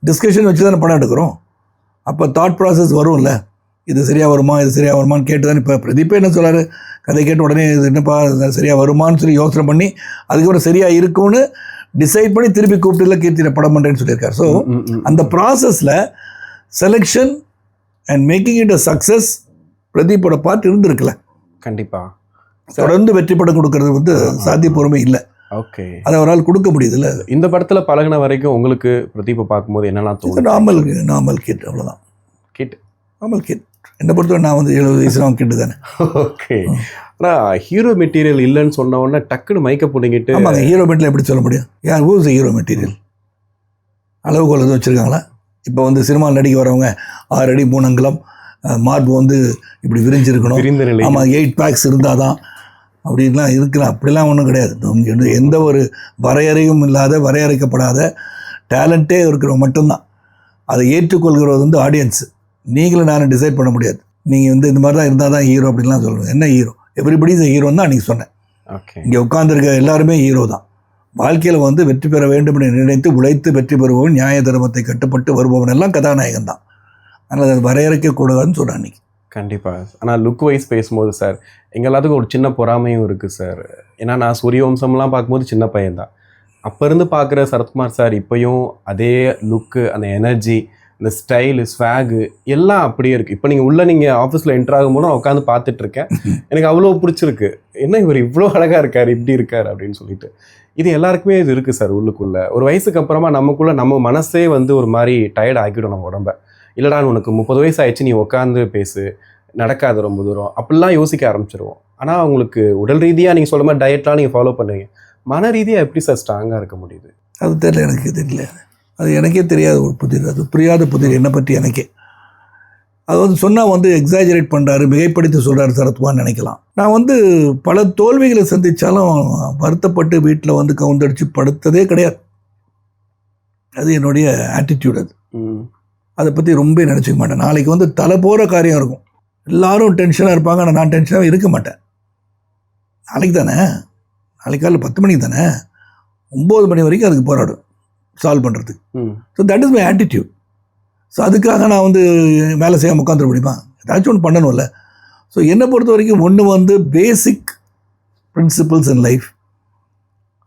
டிஸ்கஷன் வச்சு தானே படம் எடுக்கிறோம். அப்போ தாட் ப்ராசஸ் வரும்ல, இது சரியாக வருமா இது சரியாக வருமானு கேட்டு தானே. இப்போ பிரதீப்பே என்ன சொல்கிறாரு, கதை கேட்ட உடனே இது என்னப்பா சரியாக வருமானு சொல்லி யோசனை பண்ணி அதுக்கப்புறம் சரியாக இருக்கும்னு டிசைட் பண்ணி திருப்பி கூப்பிட்டுல கீர்த்தியில் படம் பண்ணுறேன்னு சொல்லியிருக்காரு. ஸோ அந்த ப்ராசஸில் selection and making it a success பிரதீப்போட பார்ட் இருந்திருக்குல்ல. கண்டிப்பாக தொடர்ந்து வெற்றி படம் கொடுக்கறது வந்து சாத்தியப்பூர்வமே இல்லை. ஓகே, அதை அவரால் கொடுக்க முடியுதுல்ல. இந்த படத்தில் பழகின வரைக்கும் உங்களுக்கு பிரதீப்பை பார்க்கும்போது என்னெல்லாம் தோணும்? நார்மல் கிட், அவ்வளோதான். Kid, normal kid. என்னை பொறுத்தவரை நான் வந்து 70 வயசு அவன் கிட்டு தானே. ஓகே, ஆனால் ஹீரோ மெட்டீரியல் இல்லைன்னு சொன்ன உடனே டக்குன்னு மைக்க பிடிங்கிட்டு. ஆமாங்க, ஹீரோ மெட்டீரியல் எப்படி சொல்ல முடியும்? யார் ஊஸ் ஹீரோ மெட்டீரியல் அளவுகோல் எதுவும் வச்சுருக்காங்களா? இப்போ வந்து சினிமாவில் நடிக்க வரவங்க 6 அடி 3 அங்குலம், மார்பு வந்து இப்படி விரிஞ்சிருக்கணும். ஆமாம், 8 packs இருந்தால் தான் அப்படின்லாம் இருக்கலாம். அப்படிலாம் ஒன்றும் கிடையாது. இங்கே வந்து எந்த ஒரு வரையறையும் இல்லாத, வரையறைக்கப்படாத டேலண்ட்டே இருக்கிறவங்க மட்டும்தான். அதை ஏற்றுக்கொள்கிறது வந்து ஆடியன்ஸு. நீங்களும் நானும் டிசைட் பண்ண முடியாது. நீங்கள் வந்து இந்த மாதிரி தான் இருந்தால் தான் ஹீரோ அப்படின்லாம் சொல்லணும். என்ன ஹீரோ? எவ்ரிபடி இஸ் ஹீரோன்னு தான் அன்றைக்கி சொன்னேன். ஓகே. இங்கே உட்காந்துருக்க எல்லாருமே ஹீரோ தான். வாழ்க்கையில் வந்து வெற்றி பெற வேண்டும் என்று நினைத்து உழைத்து வெற்றி பெறுபவன், நியாய தர்மத்தை கட்டுப்பட்டு வருபவன் எல்லாம் கதாநாயகன் தான். அதனால் அதை வரையறைக்கக்கூடாதுன்னு சொல்கிறேன் அன்றைக்கி. கண்டிப்பாக. ஆனால் லுக் வைஸ் பேசும்போது சார், எங்கள் எல்லாத்துக்கும் ஒரு சின்ன பொறாமையும் இருக்குது சார். ஏன்னா நான் சூரியவம்சம்லாம் பார்க்கும்போது சின்ன பையன்தான். அப்போ இருந்து பார்க்குற சரத்குமார் சார் இப்போயும் அதே லுக்கு, அந்த எனர்ஜி, இந்த ஸ்டைலு, ஸ்வாகு எல்லாம் அப்படியே இருக்குது. இப்போ நீங்கள் ஆஃபீஸில் என்ட்ரு ஆகும்போது நான் உட்காந்து பார்த்துட்ருக்கேன். எனக்கு அவ்வளோ பிடிச்சிருக்கு. என்ன இவர் இவ்வளோ அழகாக இருக்கார், இப்படி இருக்கார் அப்படின்னு சொல்லிட்டு. இது எல்லாருக்குமே இது இருக்குது சார் உள்ளுக்குள்ளே. ஒரு வயசுக்கு அப்புறமா நமக்குள்ளே நம்ம மனசே வந்து ஒரு மாதிரி டயர்ட் ஆக்கிடும் நம்ம உடம்பை. இல்லைடா உனக்கு 30 வயசு ஆயிடுச்சு, நீ உட்காந்து பேசு, நடக்காது ரொம்ப தூரம், அப்படிலாம் யோசிக்க ஆரம்பிச்சிருவோம். ஆனால் உங்களுக்கு உடல் ரீதியாக நீங்கள் சொல்ல மாதிரி டயட்லாம் நீங்கள் ஃபாலோ பண்ணுவீங்க. மன ரீதியாக எப்படி சார் ஸ்ட்ராங்காக இருக்க முடியுது? அது தெரியல, எனக்கு தெரியல. அது எனக்கே தெரியாத ஒரு புதிர், அது புரியாத புதிர் என்னை பற்றி எனக்கே. அது வந்து சொன்னால் வந்து எக்ஸாஜரேட் பண்ணுறாரு, மிகைப்படுத்தி சொல்கிறாரு சரத்குமார்னு நினைக்கலாம். நான் வந்து பல தோல்விகளை சந்தித்தாலும் வருத்தப்பட்டு வீட்டில் வந்து கவுந்தடிச்சு படுத்ததே கிடையாது. அது என்னுடைய ஆட்டிடியூட். அது அதை பற்றி ரொம்ப நினச்சிக்க மாட்டேன். நாளைக்கு வந்து தலை போகிற காரியம் இருக்கும், எல்லோரும் டென்ஷனாக இருப்பாங்க, ஆனால் நான் டென்ஷனாக இருக்க மாட்டேன். நாளைக்கு தானே, நாளைக்கு காலையில் 10 மணிக்கு தானே, 9 மணி வரைக்கும் அதுக்கு போராடும் சால்வ் பண்ணுறதுக்கு. So that is my attitude. So அதுக்காக நான் வந்து வேலை செய்யாமல் உட்காந்துட முடியுமா? ஏதாச்சும் ஒன்று பண்ணணும்ல. ஸோ என்னை பொறுத்த வரைக்கும் ஒன்று வந்து பேசிக் பிரின்சிபல்ஸ் இன் லைஃப்.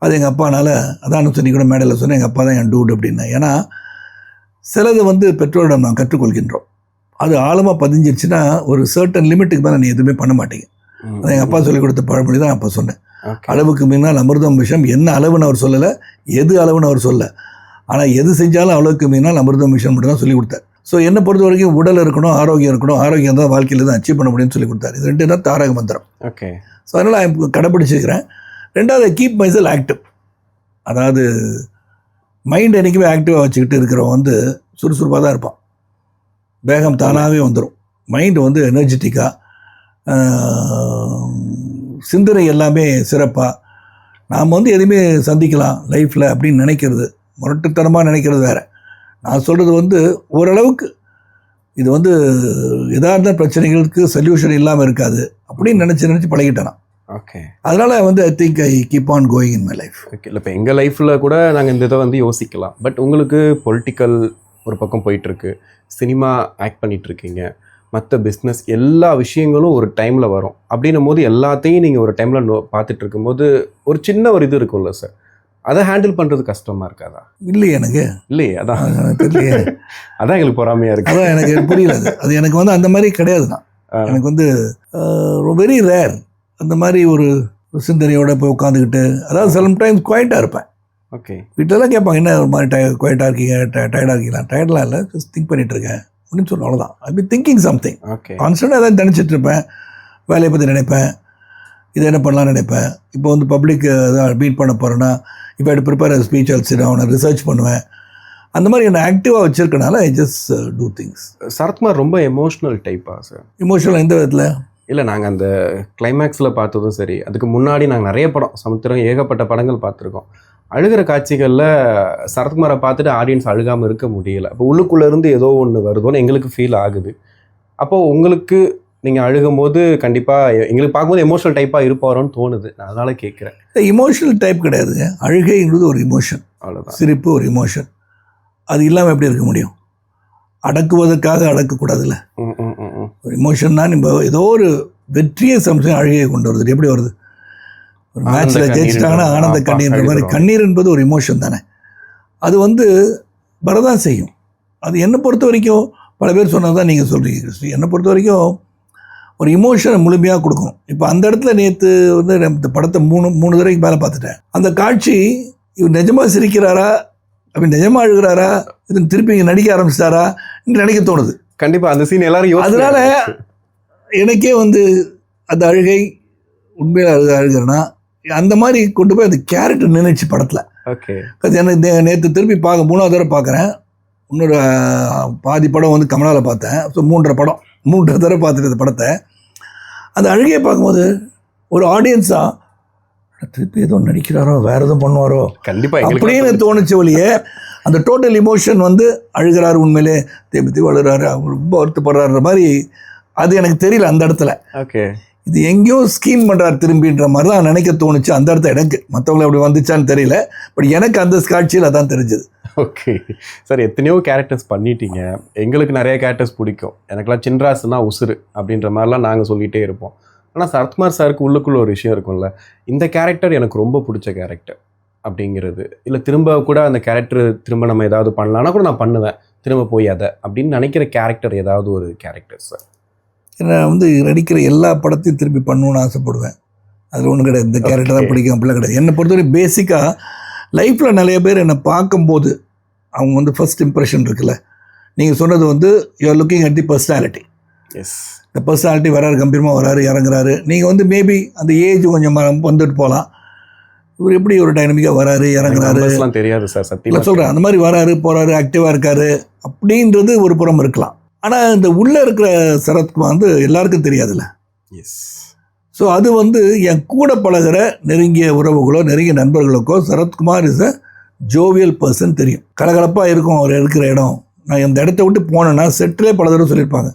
அது எங்கள் அப்பானால், அதான் சொல்லி கூட மேடையில் சொன்னேன், எங்கள் அப்பா தான் என் டூட் அப்படின்னு. ஏன்னா சிலது வந்து பெற்றோரிடம் நான் கற்றுக்கொள்கின்றோம். அது ஆழமாக பதிஞ்சிருச்சுன்னா ஒரு சர்டன் லிமிட்டுக்கு மேலே நீ எதுவுமே பண்ண மாட்டீங்க. அது எங்கள் அப்பா சொல்லிக் கொடுத்த பழமொழி தான் அப்போ சொன்னேன். அளவுக்கு மீறினால் அமிர்தம் விஷம். என்ன அளவுன்னு அவர் சொல்லலை, எது அளவுன்னு அவர் சொல்ல. ஆனால் எது செஞ்சாலும் அளவுக்கு மீறினால் அமிர்தம் விஷம் மட்டும் தான் சொல்லிக் கொடுத்தார். ஸோ என்னை பொறுத்த வரைக்கும் உடல் இருக்கணும், ஆரோக்கியம் இருக்கணும். ஆரோக்கியம் தான் வாழ்க்கையில் தான் அச்சீவ் பண்ண முடியும்னு சொல்லி கொடுத்தாரு. இது 2 தான் தாரக மந்திரம். ஓகே. ஸோ அதனால் கடைப்பிடிச்சிருக்கிறேன். 2வது கீப் மைசெல்ஃப் ஆக்டிவ். அதாவது மைண்ட் என்றைக்குமே ஆக்டிவாக வச்சுக்கிட்டு இருக்கிறவன் வந்து சுறுசுறுப்பாக தான் இருப்பான். வேகம் தானாகவே வந்துடும். மைண்டு வந்து எனர்ஜெட்டிக்காக, சிந்தனை எல்லாமே சிறப்பாக, நாம் வந்து எதுவுமே சந்திக்கலாம் லைஃப்பில் அப்படின்னு நினைக்கிறது, முரட்டுத்தனமாக நினைக்கிறது வேறு. நான் சொல்கிறது வந்து ஓரளவுக்கு இது வந்து எதார்த்த பிரச்சனைகளுக்கு சொல்யூஷன் இல்லாமல் இருக்காது அப்படின்னு நினச்சி பழகிட்டேன். ஓகே. அதனால் வந்து I think I keep on going in my life. Okay. இல்லை, இப்போ எங்கள் லைஃப்பில் கூட நாங்கள் இந்த இதை வந்து யோசிக்கலாம். பட் உங்களுக்கு பொலிட்டிக்கல் ஒரு பக்கம் போயிட்டுருக்கு, சினிமா ஆக்ட் பண்ணிகிட்ருக்கீங்க, மற்ற பிஸ்னஸ் எல்லா விஷயங்களும் ஒரு டைமில் வரும். அப்படின்னும் போது எல்லாத்தையும் நீங்கள் ஒரு டைமில் பார்த்துட்டு இருக்கும்போது ஒரு சின்ன ஒரு இது இருக்கும்ல சார், அதை ஹேண்டில் பண்ணுறது கஷ்டமாக இருக்காதா? இல்லையே எனக்கு. இல்லையே, அதான் தெரியலையே. அதான் எங்களுக்கு பொறாமையாக இருக்குது. அதான் எனக்கு புரியல. அது எனக்கு வந்து அந்த மாதிரி கிடையாது தான். எனக்கு வந்து வெரி ரேர் அந்த மாதிரி ஒரு சிந்தனையோடு போய் உட்காந்துக்கிட்டு, அதாவது சம்டைம்ஸ் குவைட்டாக இருப்பேன். ஓகே. வீட்டிலலாம் கேட்பாங்க, என்ன ஒரு மாதிரி குவைட்டாக இருக்கீங்க, டயர்டாக இருக்கீங்களா? டயர்டெலாம் இல்லை, ஜஸ்ட் திங்க் பண்ணிகிட்ருக்கேன் அப்படின்னு சொல்லணும், அவ்வளோதான். I be thinking something. Okay. கான்ஸ்டன்டாக அதான் நினச்சிட்டு இருப்பேன். வேலையை பற்றி நினைப்பேன், இதை என்ன பண்ணலான்னு நினைப்பேன். இப்போ வந்து பப்ளிக் எதாவது மீட் பண்ண போகிறேன்னா, இப்போ ஐ ப்ரிப்பேர் ஸ்பீச் அல்சிட்டு அவனை ரிசர்ச் பண்ணுவேன். அந்த மாதிரி என்னை ஆக்டிவாக வச்சுருக்கனால I just do things. Sarathkumar ரொம்ப எமோஷ்னல் டைப்பா சார்? இமோஷனல் எந்த விதத்தில்? இல்லை, நாங்கள் அந்த கிளைமேக்ஸில் பார்த்ததும் சரி, அதுக்கு முன்னாடி நாங்கள் நிறைய படம், சமுத்திரம், ஏகப்பட்ட படங்கள் பார்த்துருக்கோம். அழுகிற காட்சிகளில் சரத்குமாரை பார்த்துட்டு ஆடியன்ஸ் அழுகாமல் இருக்க முடியல. அப்போ உள்ளுக்குள்ளேருந்து ஏதோ ஒன்று வருதோன்னு எங்களுக்கு ஃபீல் ஆகுது. அப்போது உங்களுக்கு நீங்கள் அழுகும் போது கண்டிப்பாக எங்களுக்கு பார்க்கும்போது எமோஷனல் டைப்பாக இருப்பாரோன்னு தோணுது. நான் அதனால் கேட்குறேன். இமோஷனல் டைப் கிடையாதுங்க. அழுகைங்கிறது ஒரு இமோஷன், அவ்வளோதான். சிரிப்பு ஒரு இமோஷன். அது இல்லாமல் எப்படி இருக்க முடியும்? அடக்குவதற்காக அடக்கக்கூடாதுல்ல. ஒரு இமோஷன்னா நம்ம ஏதோ ஒரு வெற்றியை சம்சம் அழுகையை கொண்டு வருது. எப்படி வருது? ஒரு மேட்ச்சில் ஜெயிச்சிட்டாங்கன்னா ஆனந்த கண்ணீர்ன்ற மாதிரி கண்ணீர் என்பது ஒரு இமோஷன் தானே. அது வந்து வரதான் செய்யும். அது என்னை பொறுத்த வரைக்கும், பல பேர் சொன்னது தான் நீங்கள் சொல்கிறீங்க கிறிஸ்டி. என்னை பொறுத்த வரைக்கும் ஒரு இமோஷனை முழுமையாக கொடுக்கணும். இப்போ அந்த இடத்துல நேற்று வந்து இந்த படத்தை மூணு தடவைக்கு மேலே பார்த்துட்டேன். அந்த காட்சி இவர் நிஜமாக சிரிக்கிறாரா, அப்படி நிஜமாக அழுகிறாரா, இது திருப்பி இங்கே நடிக்க ஆரம்பிச்சிட்டாரா நினைக்க தோணுது. கண்டிப்பாக அந்த சீன் எல்லாரும். அதனால எனக்கே வந்து அந்த அழுகை உண்மையில் அழுகிறேன்னா அந்த மாதிரி கொண்டு போய் அந்த கேரக்டர் நினைச்சு படத்தில். ஓகே. எனக்கு நேற்று திருப்பி 3வது தடவை பார்க்குறேன். இன்னொரு பாதி படம் வந்து கமலாவில் பார்த்தேன். ஸோ 3.5 தடவை பார்த்துட்டு அந்த படத்தை, அந்த அழுகையை பார்க்கும்போது ஒரு ஆடியன்ஸாக திருப்பி எதுவும் நடிக்கிறாரோ வேறு எதுவும் பண்ணுவாரோ கண்டிப்பாக அப்படின்னு தோணுச்சு ஒழிய அந்த டோட்டல் இமோஷன் வந்து அழுகிறாரு, உண்மையிலே தேம்பி அழுகிறாரு, அவங்க ரொம்ப வருத்தப்படுறாருன்ற மாதிரி அது எனக்கு தெரியல அந்த இடத்துல. ஓகே, இது எங்கேயோ ஸ்கீம் பண்ணுறாரு திரும்பின்ற மாதிரி தான் நினைக்க தோணுச்சு அந்த இடத்துல எனக்கு. மற்றவங்களை அப்படி வந்துச்சான்னு தெரியல, பட் எனக்கு அந்த காட்சியில் அதான் தெரிஞ்சது. ஓகே சார், எத்தனையோ கேரக்டர்ஸ் பண்ணிட்டீங்க. எங்களுக்கு நிறைய கேரக்டர்ஸ் பிடிக்கும். எனக்குலாம் சின்ராசுனா உசுறு அப்படின்ற மாதிரிலாம் நாங்கள் சொல்லிகிட்டே இருப்போம். ஆனால் சரத்குமார் சாருக்கு உள்ளுக்குள்ள ஒரு விஷயம் இருக்கும்ல, இந்த கேரக்டர் எனக்கு ரொம்ப பிடிச்ச கேரக்டர் அப்படிங்கிறது, இல்லை திரும்ப கூட அந்த கேரக்டர் திரும்ப நம்ம ஏதாவது பண்ணலான்னா கூட நான் பண்ணுவேன், திரும்ப போய் அதை அப்படின்னு நினைக்கிற கேரக்டர் ஏதாவது ஒரு கேரக்டர் சார்? நான் வந்து நடிக்கிற எல்லா படத்தையும் திருப்பி பண்ணணுன்னு ஆசைப்படுவேன். அதில் ஒன்றும் கிடையாது, இந்த கேரக்டர் தான் பிடிக்கும் அப்படிலாம் கிடையாது. என்னை பொறுத்தவரை பேசிக்காக லைஃப்பில் நிறைய பேர் என்னை பார்க்கும்போது அவங்க வந்து ஃபர்ஸ்ட் இம்ப்ரெஷன் இருக்குல்ல, நீங்கள் சொன்னது வந்து you're looking at the personality. Yes, இந்த பர்சனாலிட்டி வராரு, கம்பீரமாக வராரு, இறங்குறாரு. நீங்கள் வந்து மேபி அந்த ஏஜ் கொஞ்சம் வந்துட்டு போகலாம், இவர் எப்படி ஒரு டைனமிக்காக வராரு இறங்குறாரு தெரியாது சார், சத்தியமாக சொல்கிறேன். அந்த மாதிரி வராரு போகிறாரு, ஆக்டிவாக இருக்காரு அப்படின்றது ஒரு புறம் இருக்கலாம். ஆனால் இந்த உள்ளே இருக்கிற சரத்குமார் வந்து எல்லாருக்கும் தெரியாதுல்ல. எஸ், ஸோ அது வந்து என் கூட பழகிற நெருங்கிய உறவுகளோ நெருங்கிய நண்பர்களுக்கோ Sarathkumar is a jovial person தெரியும். கலகலப்பாக இருக்கும் அவர் இருக்கிற இடம். நான் இந்த இடத்த விட்டு போனேன்னா செட்டிலே பல தடவை சொல்லியிருப்பாங்க,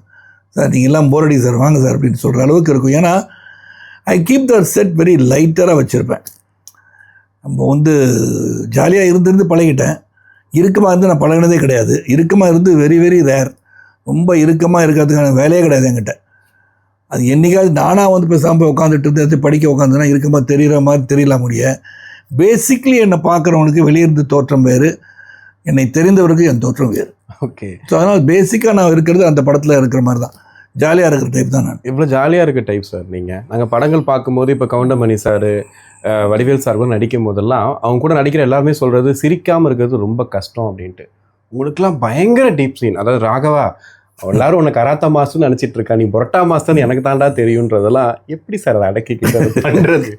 சார் நீங்கள் எல்லாம் போரடி சார், வாங்க சார் அப்படின்னு சொல்கிற அளவுக்கு இருக்கும். ஏன்னா I keep the set very லைட்டராக வச்சுருப்பேன். நம்ம வந்து ஜாலியாக இருந்து பழகிட்டேன். இறுக்கமாக இருந்து நான் பழகினதே கிடையாது. இறுக்கமாக இருந்து வெரி வெரி ரேர். ரொம்ப இறுக்கமாக இருக்கிறதுக்கான வேலையே கிடையாது என்கிட்ட. அது என்றைக்காவது நானாக வந்து பேசாமல் போய் உட்காந்துட்டு இருந்து படிக்க உட்காந்துன்னா இறுக்கமாக தெரிகிற மாதிரி தெரியல முடிய. பேசிக்லி என்னை பார்க்குறவனுக்கு வெளியிருந்து தோற்றம் வேறு, என்னை தெரிந்தவருக்கு என் தோற்றம் வேறு. ஓகே, ஸோ அதனால் பேசிக்காக நான் இருக்கிறது அந்த படத்தில் இருக்கிற மாதிரி தான், ஜாலியாக இருக்கிற டைப் தான் நான். இவ்வளோ ஜாலியாக இருக்க டைப் சார் நீங்கள். நாங்கள் படங்கள் பார்க்கும்போது இப்போ கவுண்டமணி சார், வடிவேல் சார் கூட நடிக்கும் போதெல்லாம் அவங்க கூட நடிக்கிற எல்லாருமே சொல்கிறது சிரிக்காமல் இருக்கிறது ரொம்ப கஷ்டம் அப்படின்ட்டு. உங்களுக்குலாம் பயங்கர டீப் சீன். அதாவது ராகவா எல்லாரும் உன்னை கராத்தா மாஸ்டர்னு நினச்சிட்டு இருக்கா, நீ பொரட்டா மாஸ்டர்னு எனக்கு தாண்டா தெரியுன்றதெல்லாம் எப்படி சார் அதை அடக்கிக்கிட்டு பண்ணுறது?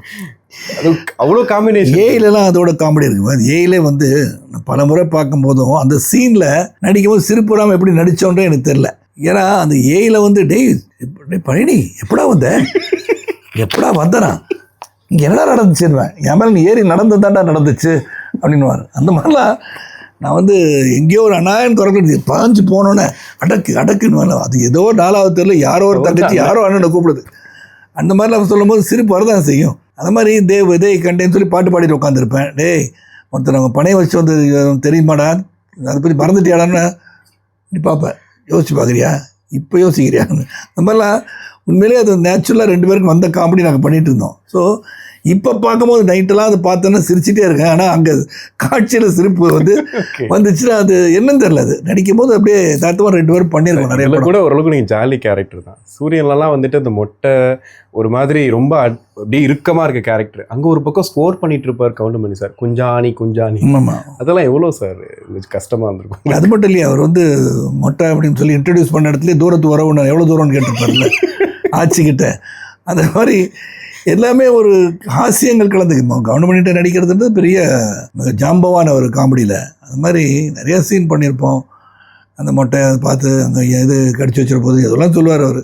அது அவ்வளோ காம்பினேஷன். ஏயிலலாம் அதோட காமெடி இருக்குது. ஏயிலே வந்து நான் பல முறை பார்க்கும்போதும் அந்த சீனில் நடிக்கும்போது சிரிப்புறாமல் எப்படி நடித்தோன்றே எனக்கு தெரில. ஏன்னா அந்த ஏயில் வந்து டேய் பழனி எப்படா வந்தனா இங்கே என்னடா நடந்துச்சுன்னுவேன். என் மேலே நீ ஏறி நடந்து தாண்டா நடந்துச்சு அப்படின்வார். அந்த மாதிரிலாம் நான் வந்து எங்கேயோ ஒரு அண்ணாயன் குறைக்கிறது பாஞ்சு போனோன்னே அடக்குன்னு அது ஏதோ 4வது தெருவில் யாரோ ஒரு தங்கச்சி யாரோ அண்ணனை கூப்பிடுது. அந்த மாதிரிலாம் சொல்லும்போது சிரிப்பு வரதான் செய்யும். அந்த மாதிரி இதே கண்டேன்னு சொல்லி பாட்டு பாடிட்டு உட்காந்துருப்பேன். டேய் ஒருத்தர் அவங்க பணைய வச்சு வந்து தெரியுமாடா, அதை பற்றி மறந்துட்டியாடான்னு நீ பார்ப்பேன், யோசிச்சு பார்க்குறியா, இப்போ யோசிக்கிறியான்னு. அந்த மாதிரிலாம் உண்மையிலே அது நேச்சுரலாக 2 பேருக்கு வந்த காமெடி நாங்கள் பண்ணிகிட்டு இருந்தோம். ஸோ இப்போ பார்க்கும்போது நைட்டெல்லாம் அதை பார்த்தோன்னா சிரிச்சிட்டே இருக்கேன். ஆனால் அங்கே காட்சியில் சிரிப்பு வந்து வந்துச்சுன்னா அது என்னன்னு தெரியல. அது நடிக்கும் போது அப்படியே தாத்தமாக 2 பேரும் பண்ணியிருக்கோம். நிறைய கூட ஓரளவுக்கு நீங்கள் ஜாலி கேரக்டர் தான். சூரியன்லாம் வந்துட்டு அந்த மொட்டை ஒரு மாதிரி ரொம்ப அப்படியே இறுக்கமாக இருக்க கேரக்டர். அங்கே ஒரு பக்கம் ஸ்கோர் பண்ணிட்டு இருப்பார் கவுண்டமணி சார், குஞ்சானி. ஆமாம், அதெல்லாம் எவ்வளோ சார் கஷ்டமாக இருந்திருக்கும். அது மட்டும் இல்லையா, அவர் வந்து மொட்டை அப்படின்னு சொல்லி இன்ட்ரடியூஸ் பண்ண இடத்துல தூரத்து வரவு எவ்வளோ தூரம்னு கேட்டிருப்பார்ல ஆட்சிக்கிட்ட. அந்த மாதிரி எல்லாமே ஒரு ஹாஸ்யங்கள் கலந்து கவுண்டமணிகிட்ட நடிக்கிறதுன்றது பெரிய ஜாம்பவான ஒரு காமெடியில். அது மாதிரி நிறைய சீன் பண்ணியிருப்போம். அந்த மொட்டை பார்த்து அங்கே இது கடிச்சு வச்சிட போகுது இதெல்லாம் சொல்லுவார் அவர்.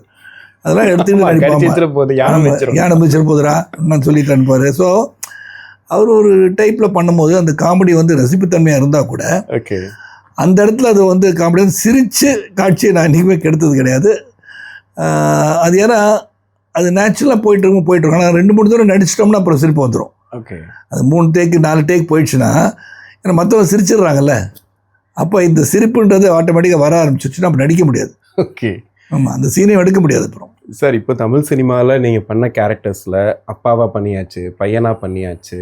அதெல்லாம் எடுத்துக்கிட்டு யானை மிச்சிட போதுரா நான் சொல்லிட்டு அனுப்பார். ஸோ அவர் ஒரு டைப்பில் பண்ணும்போது அந்த காமெடி வந்து ரசிப்புத்தன்மையாக இருந்தால் கூட அந்த இடத்துல அது வந்து காமெடி வந்து சிரித்து காட்சியை நான் இன்றைக்குமே கெடுத்தது கிடையாது. அது ஏன்னா அது நேச்சுரலாக போயிட்டுருக்கோம். ஆனால் 2-3 தடவை நடிச்சிட்டோம்னா அப்புறம் சிரிப்பு வந்துடும். அது 3 டேக்கு 4 டேக் போயிடுச்சுன்னா ஏன்னா மற்றவங்க சிரிச்சிடுறாங்கல்ல, அப்போ இந்த சிரிப்புன்றது ஆட்டோமேட்டிக்காக வர ஆரம்பிச்சிச்சுன்னா அப்போ நடிக்க முடியாது. ஆமாம், அந்த சீனையும் எடுக்க முடியாது. அப்புறம் சார் இப்போ தமிழ் சினிமாவில் நீங்கள் பண்ண கேரக்டர்ஸில் அப்பாவாக பண்ணியாச்சு, பையனாக பண்ணியாச்சு,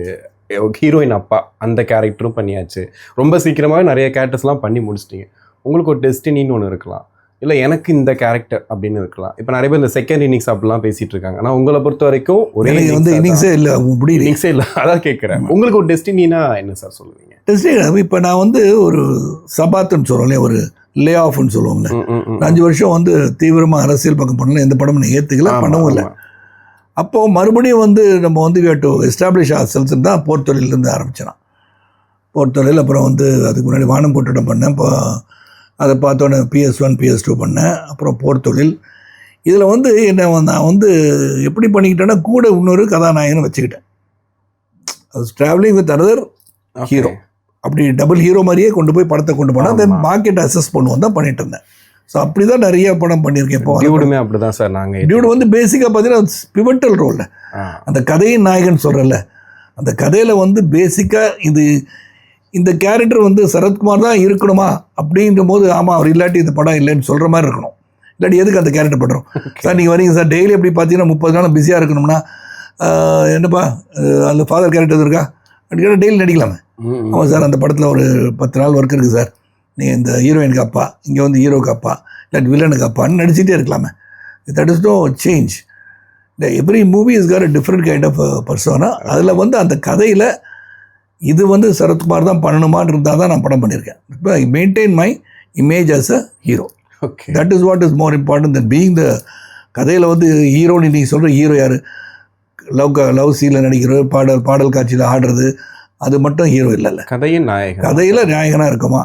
ஹீரோயின் அப்பா அந்த கேரக்டரும் பண்ணியாச்சு. ரொம்ப சீக்கிரமாகவே நிறைய கேரக்டர்ஸ்லாம் பண்ணி முடிச்சிட்டிங்க. உங்களுக்கு ஒரு டெஸ்டினின்னு ஒன்று இருக்கலாம், இல்லை எனக்கு இந்த கேரக்டர் அப்படின்னு இருக்கலாம். இப்போ நிறைய பேர் இந்த செகண்ட் இன்னிங்ஸ் அப்படிலாம் பேசிகிட்டு இருக்காங்க. ஆனால் உங்களை பொறுத்த வரைக்கும் ஒரே வந்து இன்னிங்ஸே இல்லை. அதான் கேட்குறேன், உங்களுக்கு ஒரு டெஸ்டினா என்ன சார் சொல்லுவீங்க? டெஸ்டினி இப்போ நான் வந்து ஒரு சபாத்துன்னு சொல்கிறோம்ல, ஒரு லே ஆஃப்னு சொல்லுவோம்ல. 5 வருஷம் வந்து தீவிரமாக அரசியல் பக்கம் பண்ணல, எந்த படமும் நான் ஏற்றுக்கல, பண்ணவும் இல்லை. அப்போது மறுபடியும் வந்து நம்ம வந்து டு எஸ்டாப்ளிஷ் ஆர் செல்ஸ்ன்னு தான் போர்த்தொழிலேருந்து ஆரம்பிச்சேன். போர்த்தொழில் அப்புறம் வந்து அதுக்கு முன்னாடி வானம் கொட்டிடம் பண்ணேன். இப்போ அதை பார்த்தோன்னே PS1 PS2 பண்ணேன். அப்புறம் போர்த்தொழில் இதில் வந்து என்ன நான் வந்து எப்படி பண்ணிக்கிட்டேன்னா கூட இன்னொரு கதாநாயகனை வச்சுக்கிட்டேன். அது ட்ராவலிங் வித் அதர் ஹீரோ, அப்படி டபுள் ஹீரோ மாதிரியே கொண்டு போய் படத்தை கொண்டு போனால் தென் மார்க்கெட் அசஸ் பண்ணுவோம் தான் பண்ணிட்டு இருந்தேன். ஸோ அப்படி தான் நிறைய படம் பண்ணியிருக்கேன். இப்போ டியூடுமே அப்படி தான் சார். நாங்கள் டியூடு வந்து பேசிக்காக பார்த்தீங்கன்னா பிவட்டல் ரோலில் அந்த கதையின் நாயகன் சொல்கிறல்ல, அந்த கதையில் வந்து பேசிக்காக இந்த கேரக்டர் வந்து சரத்குமார் தான் இருக்கணுமா அப்படின்ற போது ஆமாம் அவர் இல்லாட்டி இந்த படம் இல்லைன்னு சொல்கிற மாதிரி இருக்கணும். இல்லாட்டி எதுக்கு அந்த கேரக்டர் பண்ணுறோம் சார்? நீங்கள் வரீங்க சார் டெய்லி எப்படி பார்த்தீங்கன்னா 30 நாள் பிஸியாக இருக்கணும்னா என்னப்பா அந்த ஃபாதர் கேரக்டர் இருக்கா அப்படி டெய்லி நடிக்கலாமே. ஆமாம் சார் அந்த படத்தில் ஒரு 10 நாள் ஒர்க் இருக்குது சார், நீங்கள் இந்த ஹீரோயினுக்கு அப்பா, இங்கே வந்து ஹீரோக்கு அப்பா, இல்லாட்டி வில்லனுக்கு அப்பான்னு நடிச்சிட்டே இருக்கலாமே. That is no change. இந்த every movie is got a different kind of persona. அதில் வந்து அந்த கதையில் இது வந்து சரத்குமார் தான் பண்ணணுமான்னு இருந்தால் தான் நான் படம் பண்ணியிருக்கேன். இப்போ ஐ maintain my image as a hero. That is what is more important then being the கதையில் வந்து ஹீரோன்னு நீங்கள் சொல்கிற ஹீரோ யார்? லவ் சீனில் நடிக்கிறது, பாடல் காட்சியில் ஆடுறது, அது மட்டும் ஹீரோ இல்லைல்ல. கதையின் நாயகன், கதையில் நாயகனாக இருக்குமா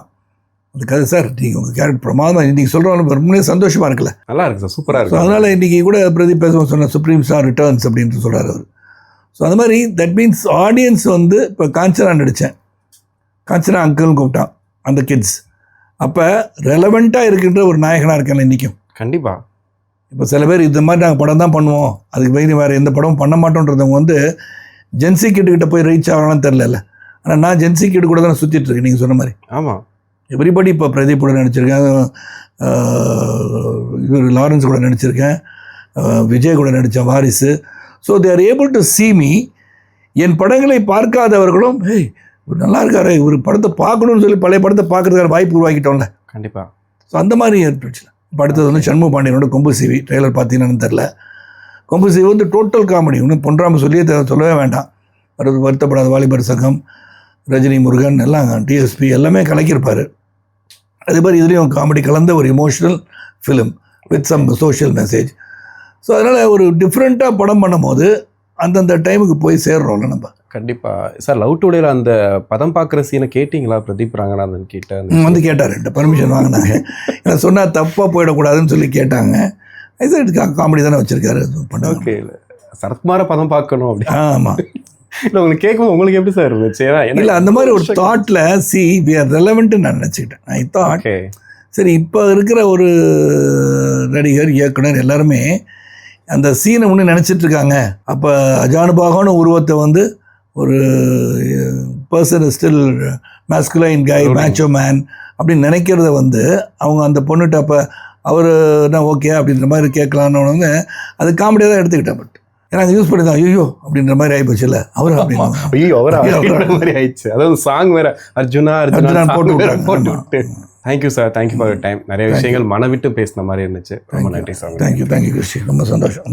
அந்த கதை? சார் நீங்கள் உங்கள் கேரக்டர் பிரமாதமாக இன்றைக்கி சொல்கிறோம், ரொம்பவே சந்தோஷமாக இருக்குல்ல. நல்லா இருக்கு சார், சூப்பராக இருக்குது. ஸோ அதனால் இன்றைக்கி கூட பிரதீப் பேசுவோம் சொன்ன சுப்ரீம் ஸ்டார் ரிட்டர்ன்ஸ் அப்படின்ட்டு சொல்கிறார் அவர். ஸோ அந்த மாதிரி தட் மீன்ஸ் ஆடியன்ஸ் வந்து இப்போ காஞ்சனா நடித்தேன், காஞ்சனா அங்கிள்னு கூப்பிட்டான் அந்த கிட்ஸ். அப்போ ரெலவெண்ட்டாக இருக்கின்ற ஒரு நாயகனாக இருக்கேன் இன்றைக்கும். கண்டிப்பாக. இப்போ சில பேர் இந்த மாதிரி நாங்கள் படம் தான் பண்ணுவோம், அதுக்கு வேறு எந்த படமும் பண்ண மாட்டோன்றவங்க வந்து ஜென்சி கிட்ட போய் ரீச் ஆகலாம்னு தெரில. ஆனால் நான் ஜென்சி கிட்ட கூட தான் சுற்றிட்டு இருக்கேன் நீங்கள் சொன்ன மாதிரி. ஆமாம், எவ்ரிபடி இப்போ பிரதீப் கூட நடிச்சிருக்கேன், இவர் லாரன்ஸ் கூட நடிச்சிருக்கேன், விஜய் கூட நடித்தேன் வாரிசு. So they are able to see me. என் படங்களை பார்க்காதவர்களும் இவர் நல்லா இருக்காரு, இவர் படத்தை பார்க்கணும்னு சொல்லி பழைய படத்தை பார்க்குறதுக்கான வாய்ப்பு உருவாக்கிட்டோம்ல. கண்டிப்பாக. ஸோ அந்த மாதிரி ஏற்பட்டுச்சு. இப்போ அடுத்தது வந்து சண்முக பாண்டியனோட கொம்பு சிவி ட்ரெய்லர் பார்த்தீங்கன்னு தெரில. கொம்பு சிவி வந்து டோட்டல் காமெடி, ஒன்றும் பொன்றாமல் சொல்லவே வேண்டாம். வருத்தப்படாத வாலிபர் சங்கம், ரஜினி முருகன் எல்லாம் டிஎஸ்பி எல்லாமே கலக்கியிருப்பார். அதே மாதிரி இதுலேயும் காமெடி கலந்த ஒரு emotional film with some social message. So அதனால் ஒரு டிஃப்ரெண்ட்டாக படம் பண்ணும்போது அந்தந்த டைமுக்கு போய் சேர்றோம்ல நம்ம. கண்டிப்பாக சார். லவ் டுடேல அந்த பதம் பார்க்குற சீனை கேட்டிங்களா பிரதீப் ரங்கநாதன் கிட்ட? வந்து கேட்டார், பர்மிஷன் வாங்கினாங்க. ஏன்னா சொன்னால் தப்பாக போயிடக்கூடாதுன்னு சொல்லி கேட்டாங்க. காமெடி தானே வச்சுருக்காரு பண்ண. ஓகே, இல்லை சரத்குமாரை பதம் பார்க்கணும் அப்படி. ஆமாம். இல்லை உங்களுக்கு கேட்கும் உங்களுக்கு எப்படி சார் இருந்துச்சு? இல்லை அந்த மாதிரி ஒரு தாட்டில் வி ஆர் ரெலவெண்ட்டு நான் நினச்சிக்கிட்டேன். ஐ தாட் சரி இப்போ இருக்கிற ஒரு நடிகர் இயக்குனர் எல்லாருமே அந்த சீனை ஒன்று நினச்சிட்ருக்காங்க. அப்போ அஜானுபாகான உருவத்தை வந்து ஒரு பர்சன் ஸ்டில் மேஸ்குலைன் கை மேச்சோ மேன் அப்படின்னு நினைக்கிறத வந்து அவங்க அந்த பொண்ணுகிட்ட அப்போ அவர் நான் ஓகே அப்படின்ற மாதிரி கேட்கலான்னு அது காமெடியாக தான் எடுத்துக்கிட்டேன். பட் ஏன்னா யூஸ் பண்ணி தான் ஐயோ அப்படின்ற மாதிரி ஆகிப்போச்சு. இல்லை அவர் மாதிரி ஆயிடுச்சு. அதாவது சாங் வேற அர்ஜுனா போட்டு விட்டு. Thank you sir, thank you for time. நிறைய விஷயங்கள் மன விட்டு பேசின மாதிரி இருந்துச்சு. ரொம்ப நன்றி சார். Thank you Christie. ரொம்ப சந்தோஷம்.